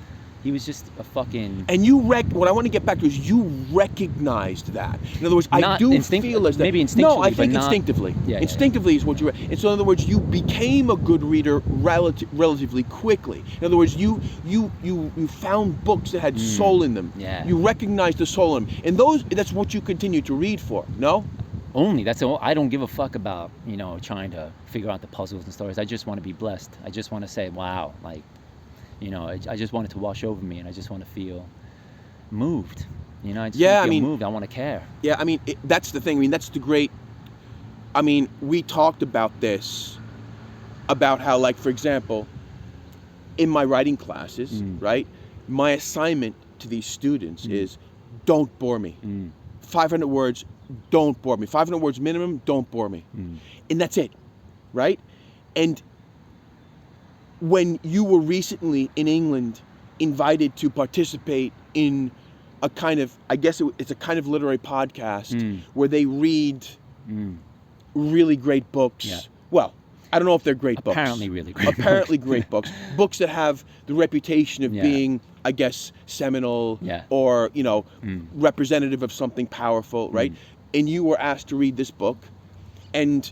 He was just a fucking... And what I want to get back to is you recognized that. In other words, I do feel as that... Maybe instinctively, No, I think but instinctively. Yeah, instinctively is what you... And so in other words, you became a good reader relatively quickly. In other words, you found books that had soul in them. Yeah. You recognized the soul in them. And that's what you continue to read for, no? Only. That's all. I don't give a fuck about, trying to figure out the puzzles and stories. I just want to be blessed. I just want to say, wow, like... I just want it to wash over me, and I just want to feel moved. I just want to feel moved. I want to care. Yeah, I mean, that's the thing. I mean, that's the great... I mean, we talked about this, about how, like, for example, in my writing classes, right, my assignment to these students is, don't bore me. 500 words, don't bore me. 500 words minimum, don't bore me. And that's it, right? And... when you were recently in England invited to participate in a kind of, I guess it's a kind of literary podcast where they read really great books. Yeah. Well, I don't know if they're great books. Apparently really great Apparently books. Great books. Books that have the reputation of being, I guess, seminal or, representative of something powerful, right? And you were asked to read this book, and...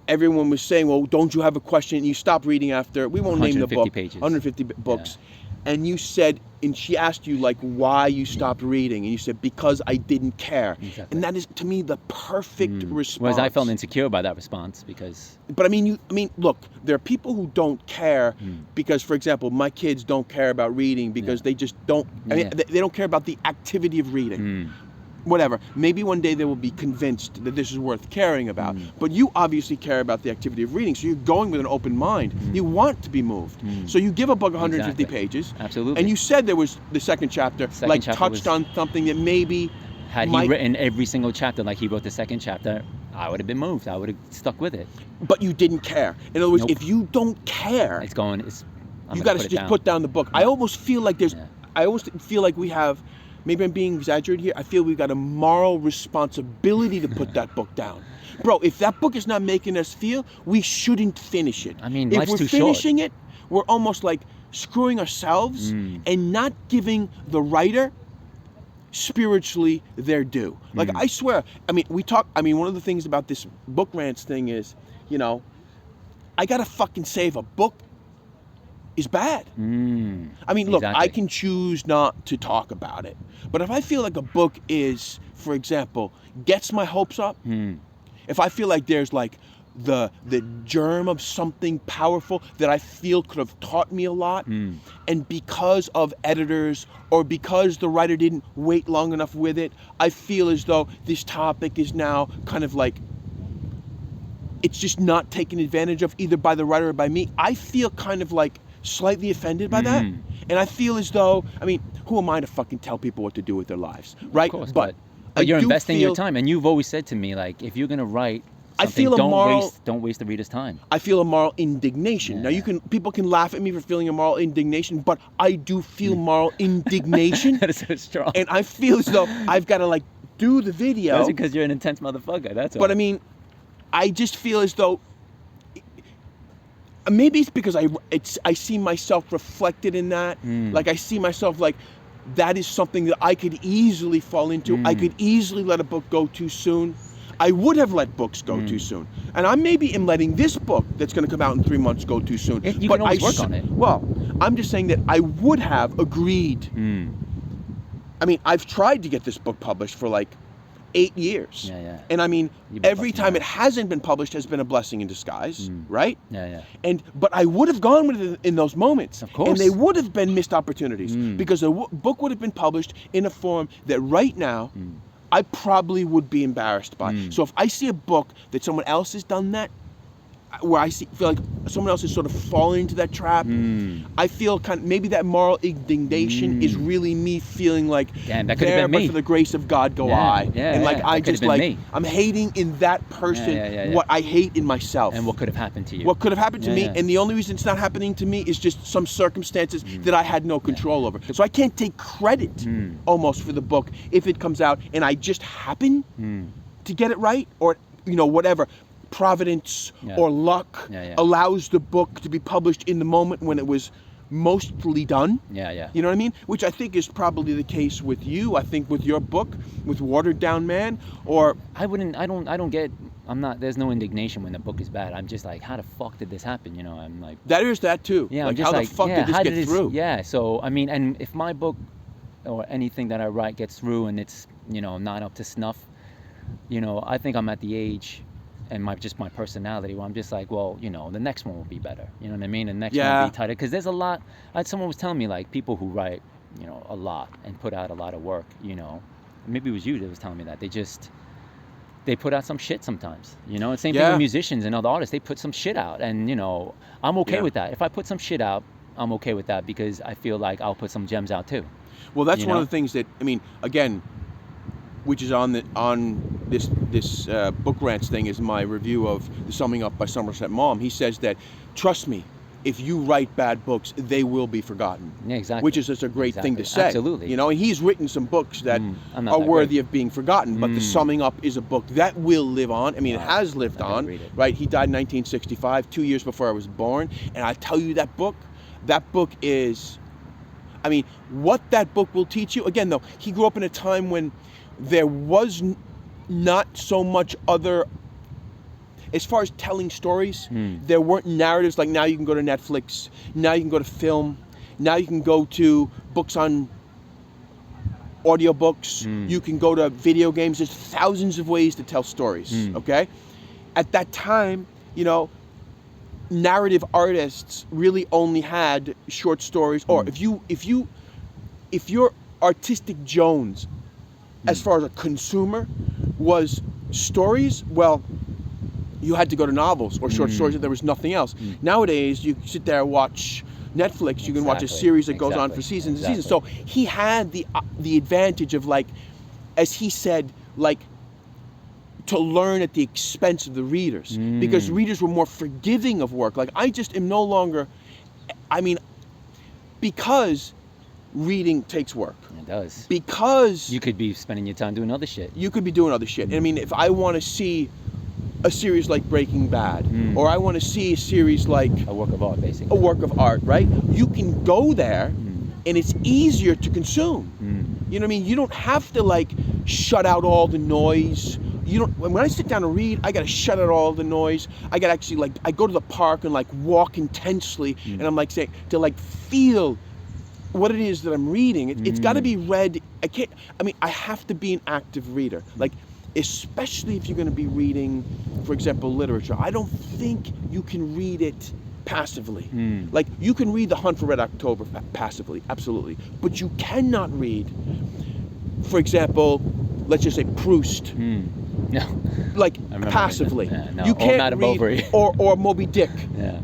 everyone was saying, well, don't you have a question? And you stopped reading after, we won't name the book. 150 books. And you said, and she asked you, like, why you stopped reading. And you said, because I didn't care. Exactly. And that is, to me, the perfect response. Whereas I felt insecure by that response because... But I mean, look, there are people who don't care because, for example, my kids don't care about reading because they just don't, I mean, they don't care about the activity of reading. Whatever. Maybe one day they will be convinced that this is worth caring about. But you obviously care about the activity of reading, so you're going with an open mind. You want to be moved. So you give a book 150 pages. Absolutely. And you said there was the second chapter, touched on something that maybe... Had he written every single chapter like he wrote the second chapter, I would have been moved. I would have stuck with it. But you didn't care. In other words, if you don't care... you got to just put down the book. I almost feel like we have... Maybe I'm being exaggerated here. I feel we've got a moral responsibility to put that book down. Bro, if that book is not making us feel, we shouldn't finish it. I mean, if life's we're too finishing it, we're almost like screwing ourselves and not giving the writer spiritually their due. Like, I swear, one of the things about this book rants thing is, I gotta fucking say if a book is bad. I mean, look, I can choose not to talk about it. But if I feel like a book is, for example, gets my hopes up, if I feel like there's like the germ of something powerful that I feel could have taught me a lot, and because of editors or because the writer didn't wait long enough with it, I feel as though this topic is now kind of like, it's just not taken advantage of either by the writer or by me, I feel kind of like slightly offended by that. And I feel as though, I mean, who am I to fucking tell people what to do with their lives, right? Of course, but you're investing your time, and you've always said to me, like, if you're gonna write something, don't waste the reader's time. I feel a moral indignation. Now people can laugh at me for feeling a moral indignation, but I do feel moral indignation. That is so strong. And I feel as though I've got to like do the video. That's because you're an intense motherfucker. That's all. But I mean, I just feel as though. Maybe it's because I see myself reflected in that. Like I see myself like that is something that I could easily fall into. I could easily let a book go too soon. I would have let books go too soon. And I maybe am letting this book that's going to come out in 3 months go too soon. You can always work on it. Well, I'm just saying that I would have agreed. I mean, I've tried to get this book published for like 8 years. And I mean, every time it hasn't been published has been a blessing in disguise, right? But I would have gone with it in those moments. Of course. And they would have been missed opportunities because the book would have been published in a form that right now I probably would be embarrassed by. So if I see a book that someone else has done that, where I feel like someone else is sort of falling into that trap, I feel kind of, maybe that moral indignation is really me feeling like, damn, that could have been me. But for the grace of God go I. And like I just like, I'm hating in that person what I hate in myself. And what could have happened to you. What could have happened to me, and the only reason it's not happening to me is just some circumstances that I had no control over. So I can't take credit almost for the book if it comes out and I just happen to get it right, or whatever. Providence or luck allows the book to be published in the moment when it was mostly done. Yeah. You know what I mean? Which I think is probably the case with you. I think with your book, with Watered Down Man, or I don't get. I'm not. There's no indignation when the book is bad. I'm just like, how the fuck did this happen? You know, I'm like. that is that too. Yeah, like I'm just how like, the fuck yeah, did this how get through? Yeah, so I mean, and if my book or anything that I write gets through and it's, you know, not up to snuff, you know, I think I'm at the age and my personality where I'm just like, well, you know, the next one will be better. You know what I mean? The next one will be tighter. Because there's a lot, someone was telling me, like, people who write, you know, a lot and put out a lot of work, you know, maybe it was you that was telling me that. They put out some shit sometimes, you know, and same thing with musicians and other artists. They put some shit out, and, you know, I'm okay with that. If I put some shit out, I'm okay with that, because I feel like I'll put some gems out too. Well, that's one of the things that, I mean, again, which is on this book rants thing, is my review of the Summing Up by Somerset Maugham. He says that, trust me, if you write bad books, they will be forgotten. Yeah, exactly. Which is just a great thing to say. Absolutely. You know, and he's written some books that are worthy of being forgotten, but the Summing Up is a book that will live on. I mean, it has lived on, right? He died in 1965, 2 years before I was born, and I tell you, that book is, I mean, what that book will teach you. Again, though, he grew up in a time when there was not so much other, as far as telling stories, there weren't narratives like now you can go to Netflix, now you can go to film, now you can go to books on audiobooks, you can go to video games. There's thousands of ways to tell stories, okay? At that time, you know, narrative artists really only had short stories, or if your artistic Jones, as far as a consumer, was stories, well, you had to go to novels or short stories, and there was nothing else. Nowadays, you sit there and watch Netflix, you can watch a series that goes on for seasons and seasons. So he had the advantage of, like, as he said, like, to learn at the expense of the readers, because readers were more forgiving of work. Like, I just am no longer, I mean, because reading takes work. It does. Because you could be spending your time doing other shit. You could be doing other shit. I mean, if I want to see a series like Breaking Bad, or I want to see a series like a work of art, basically. A work of art, right? You can go there, and it's easier to consume. You know what I mean? You don't have to, like, shut out all the noise. You don't. When I sit down to read, I gotta shut out all the noise. I gotta actually, like, I go to the park and, like, walk intensely, and I'm like saying, to, like, feel what it is that I'm reading. It's got to be read. I have to be an active reader. Like, especially if you're going to be reading, for example, literature. I don't think you can read it passively. Like, you can read The Hunt for Red October passively, absolutely. But you cannot read, for example, let's just say Proust. No. Like, passively. No. You can't or read, or Moby Dick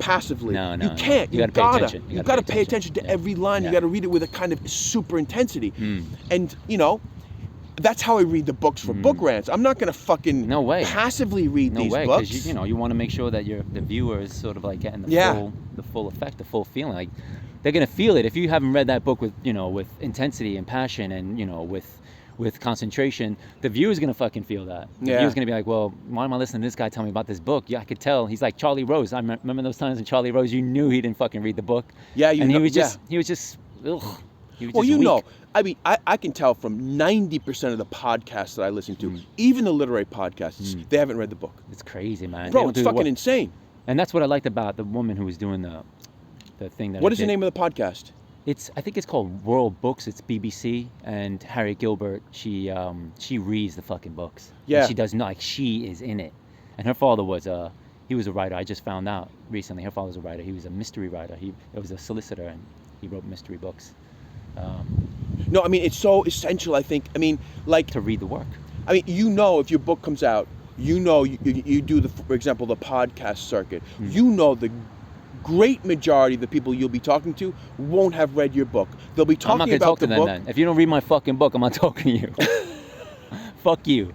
passively. No, you can't. You gotta pay attention. You gotta pay attention to every line. You gotta read it with a kind of super intensity. And, you know, that's how I read the books for book rants. I'm not gonna fucking passively read these books. Because you know, you want to make sure that the viewer is sort of like getting the full effect, the full feeling. Like, they're gonna feel it. If you haven't read that book with intensity and passion and, you know, with concentration, the viewer's gonna fucking feel that. The viewer's gonna be like, well, why am I listening to this guy tell me about this book? Yeah, I could tell. He's like Charlie Rose. I remember those times in Charlie Rose, you knew he didn't fucking read the book. Yeah, he was just ugh. Well, you know, I mean, I can tell from 90% of the podcasts that I listen to, even the literary podcasts, they haven't read the book. It's crazy, man. Bro, it's fucking insane. And that's what I liked about the woman who was doing the thing that What is the name of the podcast? I think it's called World Books. It's BBC, and Harriet Gilbert, she reads the fucking books. Yeah. And she does not, like, she is in it. And her father was he was a writer. I just found out recently. Her father was a writer. He was a mystery writer. He was a solicitor, and he wrote mystery books. No, I mean, it's so essential, I think. I mean, like, to read the work. I mean, you know, if your book comes out, you know, you do for example, the podcast circuit. You know, the great majority of the people you'll be talking to won't have read your book. They'll be talking about the book. I'm not going to talk to them then. If you don't read my fucking book, I'm not talking to you. Fuck you.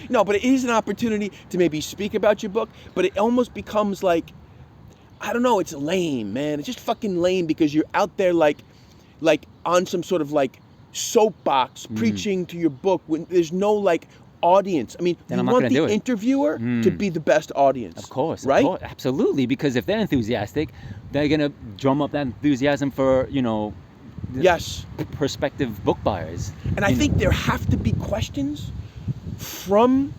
No, but it is an opportunity to maybe speak about your book, but it almost becomes like, I don't know, it's lame, man. It's just fucking lame because you're out there like on some sort of like soapbox preaching to your book when there's no like audience. I mean, Then you I'm not want gonna do the it. interviewer to be the best audience. Of course, right? Absolutely, because if they're enthusiastic, they're gonna drum up that enthusiasm for Yes. prospective book buyers. And I think there have to be questions from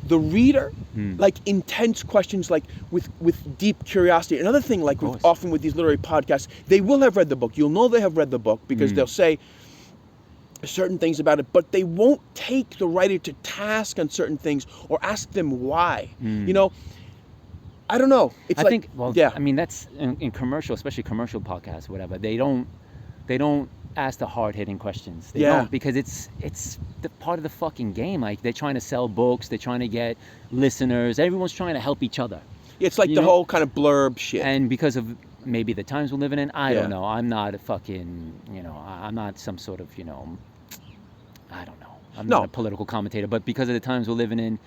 the reader, like intense questions, like with deep curiosity. Another thing, like often with these literary podcasts, they will have read the book. You'll know they have read the book because they'll say certain things about it, but they won't take the writer to task on certain things or ask them why. I don't know. It's I mean, that's in commercial, especially commercial podcasts, whatever. They don't ask the hard-hitting questions. They don't, because it's the part of the fucking game. Like, they're trying to sell books, they're trying to get listeners. Everyone's trying to help each other. It's like the whole kind of blurb shit. And because of maybe the times we're living in, I don't know. I'm not a fucking, I'm not some sort of, I don't know. I'm not a political commentator, but because of the times we're living in,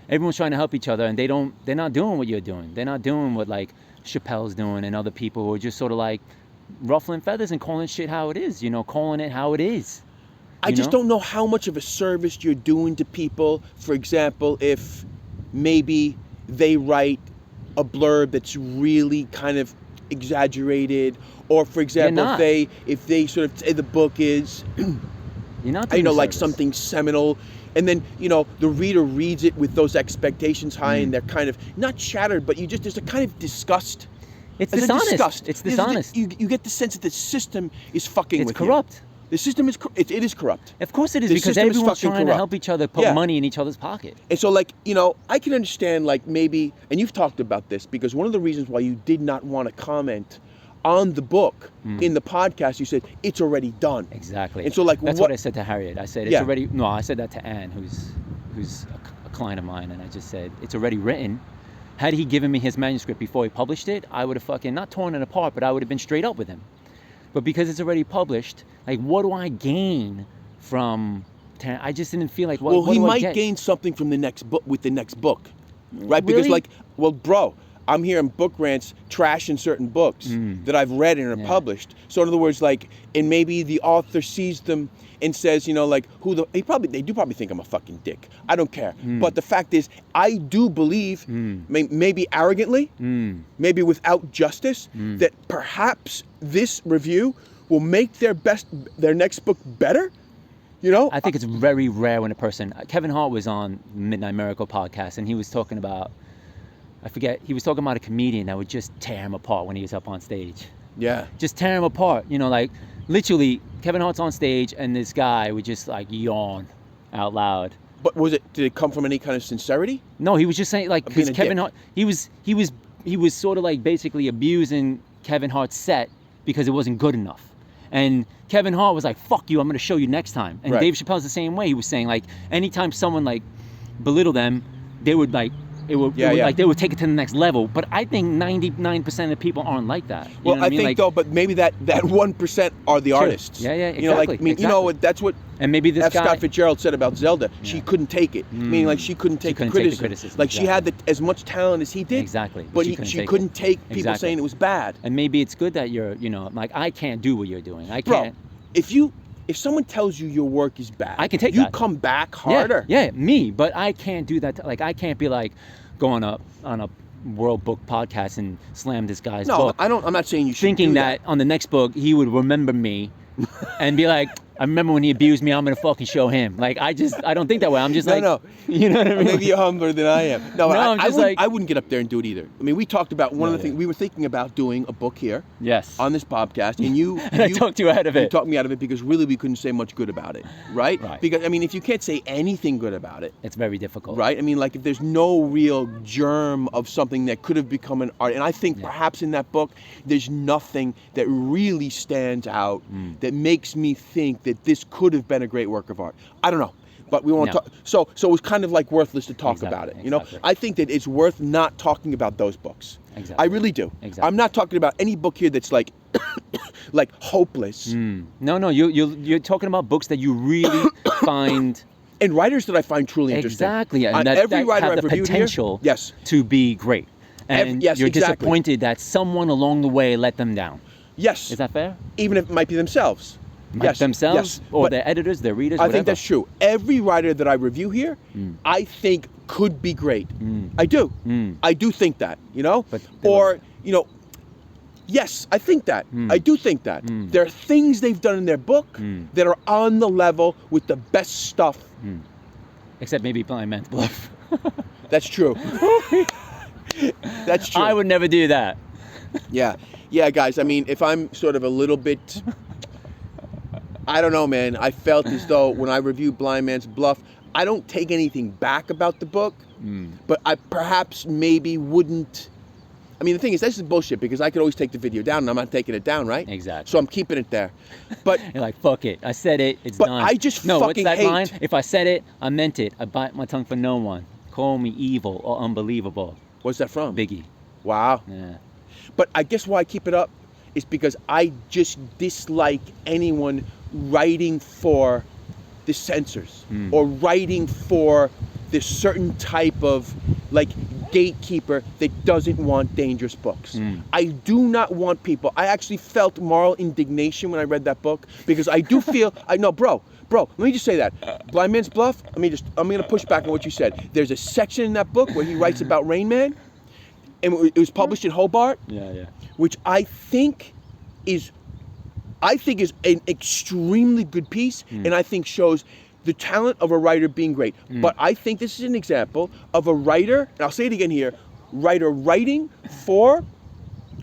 everyone's trying to help each other, and they're not doing what you're doing. They're not doing what like Chappelle's doing and other people who are just sort of like ruffling feathers and calling shit how it is, calling it how it is. I just don't know how much of a service you're doing to people. For example, if maybe they write a blurb that's really kind of exaggerated, or for example, if they sort of say the book is you're not doing like something seminal, and then the reader reads it with those expectations high, and they're kind of not shattered, but there's a kind of disgust. It's dishonest. It's dishonest. You get the sense that the system is fucking with you. It's corrupt. The system is it is corrupt. Of course it is, because everyone's trying to help each other put money in each other's pocket. And so, like, I can understand, like, maybe, and you've talked about this, because one of the reasons why you did not want to comment on the book in the podcast, you said it's already done. Exactly. And so, like, that's what I said to Harriet. I said it's already. No, I said that to Anne, who's a client of mine, and I just said it's already written. Had he given me his manuscript before he published it, I would have fucking not torn it apart, but I would have been straight up with him. But because it's already published, like, what do I gain from? I just didn't feel like. Well, he might gain something from the next book with the next book, right? Really? Because, bro, I'm hearing book rants trashing certain books that I've read and are published. So in other words, like, and maybe the author sees them and says, like, they do probably think I'm a fucking dick. I don't care. But the fact is, I do believe, maybe arrogantly, maybe without justice, that perhaps this review will make their next book better. I think it's very rare when a person. Kevin Hart was on Midnight Miracle podcast, and he was talking about. I forget. He was talking about a comedian that would just tear him apart when he was up on stage. Yeah. Just tear him apart. Like, literally, Kevin Hart's on stage, and this guy would just, like, yawn out loud. But did it come from any kind of sincerity? No, he was just saying, like, because Kevin Hart, he was sort of like basically abusing Kevin Hart's set because it wasn't good enough. And Kevin Hart was like, fuck you, I'm going to show you next time. And Dave Chappelle's the same way. He was saying, like, anytime someone, like, belittled them, they would, like, like, they would take it to the next level. But I think 99% of people aren't like that. Well, I think though, but maybe that 1% are the artists. Yeah, exactly. That's what. And maybe this guy. Scott Fitzgerald said about Zelda. She couldn't take it. Meaning, like, she couldn't take the criticism. Like, she had as much talent as he did. Exactly. But she couldn't take people saying it was bad. And maybe it's good that you're, like, I can't do what you're doing. I can't. Bro, if someone tells you your work is bad, I can take you that. come back harder. Yeah, me. But I can't do that. Like, I can't be like going up on a World Book podcast and slam this guy's book. No, I'm not saying you should thinking that on the next book he would remember me and be like, I remember when he abused me, I'm going to fucking show him. Like, I don't think that way. I'm just no. You know what I mean? Maybe you're humbler than I am. No, I wouldn't get up there and do it either. I mean, we talked about one of the things, we were thinking about doing a book here. Yes. On this podcast, and you... and I talked you out of it. You talked me out of it because really we couldn't say much good about it, right? Because, I mean, if you can't say anything good about it... It's very difficult. Right? I mean, like, if there's no real germ of something that could have become an art, and I think perhaps in that book, there's nothing that really stands out that makes me think that this could have been a great work of art. I don't know, but we won't talk. So it was kind of like worthless to talk about it. I think that it's worth not talking about those books. Exactly. I really do. Exactly. I'm not talking about any book here that's like, like hopeless. No, you're talking about books that you really find. And writers that I find truly interesting. Exactly, and every writer have I've the reviewed potential here, to be great. And you're disappointed that someone along the way let them down. Yes. Is that fair? Even if it might be themselves. Like Yes, themselves yes. or But their editors, their readers, I whatever. think that's true. Every writer that I review here, I think could be great. I do. I do think that, you know? But or, you know, yes, I think that. I do think that. There are things they've done in their book that are on the level with the best stuff. Except maybe Blind Man's Bluff. That's true. That's true. I would never do that. Yeah. Yeah, guys, I mean, if I'm sort of a little bit... I don't know, man. I felt as though when I reviewed Blind Man's Bluff, I don't take anything back about the book, but I perhaps maybe wouldn't... I mean, the thing is, this is bullshit because I could always take the video down and I'm not taking it down, right? Exactly. So I'm keeping it there. But You're like, fuck it. I said it. It's But done. I just no, fucking what's that hate- line? If I said it, I meant it. I bite my tongue for no one. Call me evil or unbelievable. what's that from? Biggie. Wow. Yeah. But I guess why I keep it up is because I just dislike anyone writing for the censors or writing for this certain type of like gatekeeper that doesn't want dangerous books. I do not want people. I actually felt moral indignation when I read that book because I do feel bro, let me just say that. Blind Man's Bluff, I'm going to push back on what you said. There's a section in that book where he writes about Rain Man, and it was published in Hobart. Yeah. Which I think is an extremely good piece, and I think shows the talent of a writer being great. But I think this is an example of a writer, and I'll say it again here, writer writing for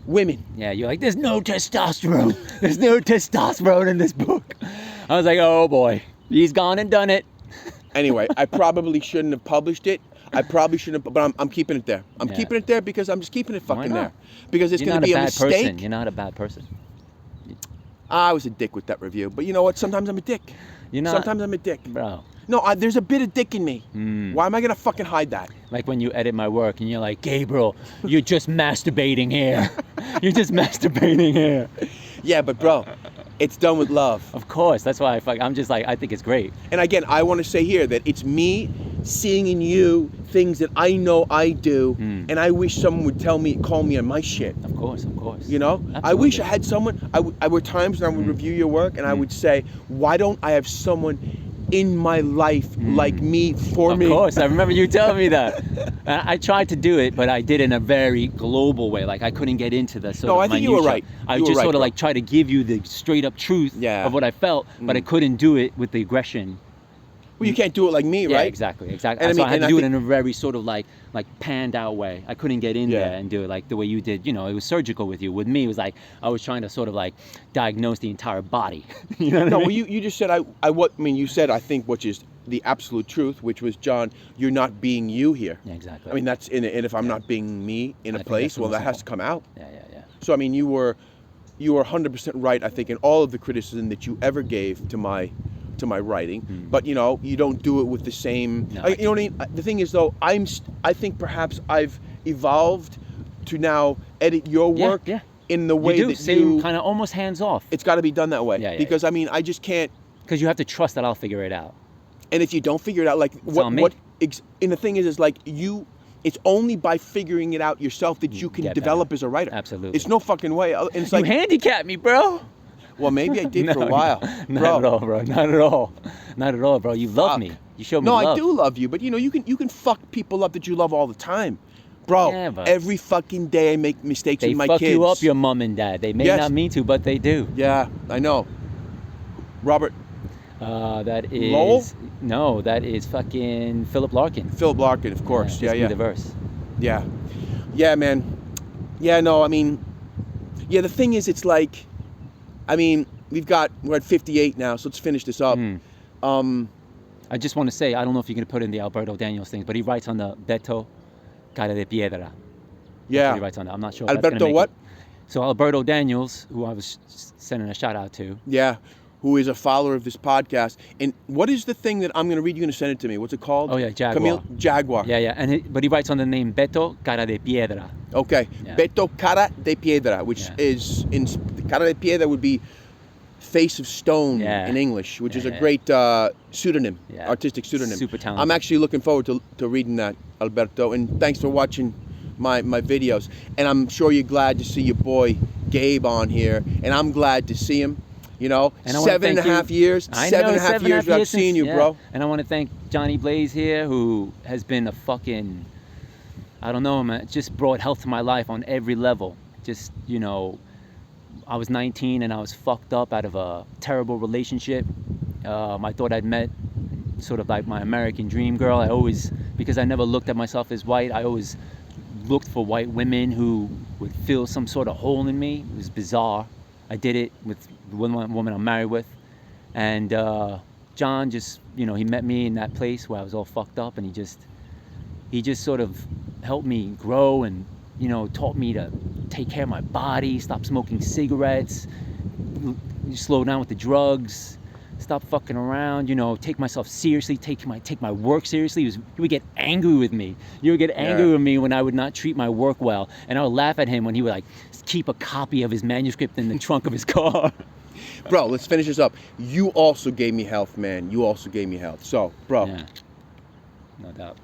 women. Yeah, you're like, there's no testosterone. There's no testosterone in this book. I was like, oh boy, he's gone and done it. Anyway, I probably shouldn't have published it. I probably shouldn't have, but I'm keeping it there. I'm keeping it there because I'm just keeping it fucking there. Because it's going to be a mistake. Person. You're not a bad person. I was a dick with that review, but you know what? Sometimes I'm a dick. You're not, Sometimes I'm a dick. bro. No, there's a bit of dick in me. Why am I going to fucking hide that? Like when you edit my work and you're like, Gabriel, you're just masturbating here. You're just masturbating here. Yeah, but bro, it's done with love. Of course, that's why I'm just like, I think it's great. And again, I want to say here that it's me seeing in you things that I know I do, and I wish someone would call me on my shit. Of course. You know? Absolutely. I wish I had someone, I were times when I would review your work and I would say, why don't I have someone in my life like me for me? Of course, I remember you telling me that. I tried to do it, but I did in a very global way. Like I couldn't get into the sort of I think you were minutia. right. I You were just right, sort of bro. like try to give you the straight up truth of what I felt, but I couldn't do it with the aggression. Well, you can't do it like me, Yeah, right? exactly. And So I mean, I had and to I do it think- in a very sort of like panned out way. I couldn't get in there and do it like the way you did. You know, it was surgical with you. With me, it was like I was trying to sort of like diagnose the entire body. You know what I No, mean? well, you just said you said I think which is the absolute truth, which was, John, you're not being you here. Yeah, exactly. I mean, that's and if I'm not being me in a think place, that's the well, most that has to come out. Yeah. So I mean, you were 100% right, I think, in all of the criticism that you ever gave to my writing. But you know, you don't do it with the same. No, you know what I mean? The thing is, though, I think perhaps I've evolved to now edit your work in the way you do. that Same kind of almost hands off. It's got to be done that way. Yeah, because I mean, I just can't. Because you have to trust that I'll figure it out. And if you don't figure it out, like on me. and the thing is like it's only by figuring it out yourself that you can Get develop better. as a writer. Absolutely. It's no fucking way. And it's You like, handicapped me, bro. well, maybe I did for a while. Not Bro. at all, bro. Not at all. Not at all, bro. You love Fuck. me. You showed me No, love. I do love you, but you know, you can fuck people up that you love all the time. Bro, Yeah, but- every fucking day I make mistakes They with my fuck kids. you up, your mom and dad. They may Yes. not mean to, but they do. Yeah, I know. Robert, That is Lowell? No, that is fucking Philip Larkin. Philip Larkin, of course. Yeah. The verse. Yeah. Yeah, man. Yeah, no, I mean, yeah, the thing is, it's like, I mean, we're at 58 now, so let's finish this up. I just want to say, I don't know if you're going to put in the Alberto Daniels thing, but he writes on the Beto, Caradepiedra. Yeah. He writes on that. I'm not sure if that's gonna Alberto make what? it. So Alberto Daniels, who I was sending a shout out to. Yeah, who is a follower of this podcast. And what is the thing that I'm going to read? You're going to send it to me. What's it called? Oh, yeah, Jaguar. Camille? Jaguar. Yeah. But he writes on the name Beto, Caradepiedra. Okay. Yeah. Beto Caradepiedra, which is, Caradepiedra would be face of stone in English, which is a great pseudonym, artistic pseudonym. Super talented. I'm actually looking forward to reading that, Alberto. And thanks for watching my videos. And I'm sure you're glad to see your boy Gabe on here. And I'm glad to see him. You know, And I wanna 7.5 years. I Seven know, and a half years I've seen you, bro. And I want to thank Johnny Blaze here, who has been a fucking, I don't know, man, just brought health to my life on every level. Just, you know, I was 19 and I was fucked up out of a terrible relationship. I thought I'd met sort of like my American dream girl. I always, because I never looked at myself as white, I always looked for white women who would fill some sort of hole in me. It was bizarre. I did it with the woman I'm married with. And John just, you know, he met me in that place where I was all fucked up, and he just sort of helped me grow and, you know, taught me to take care of my body, stop smoking cigarettes, slow down with the drugs, stop fucking around, you know, take myself seriously, take my work seriously. He would get angry with me. You would get angry with me when I would not treat my work well. And I would laugh at him when he would like keep a copy of his manuscript in the trunk of his car. Bro, let's finish this up. You also gave me health, man. You also gave me health. So, bro. Yeah. No doubt.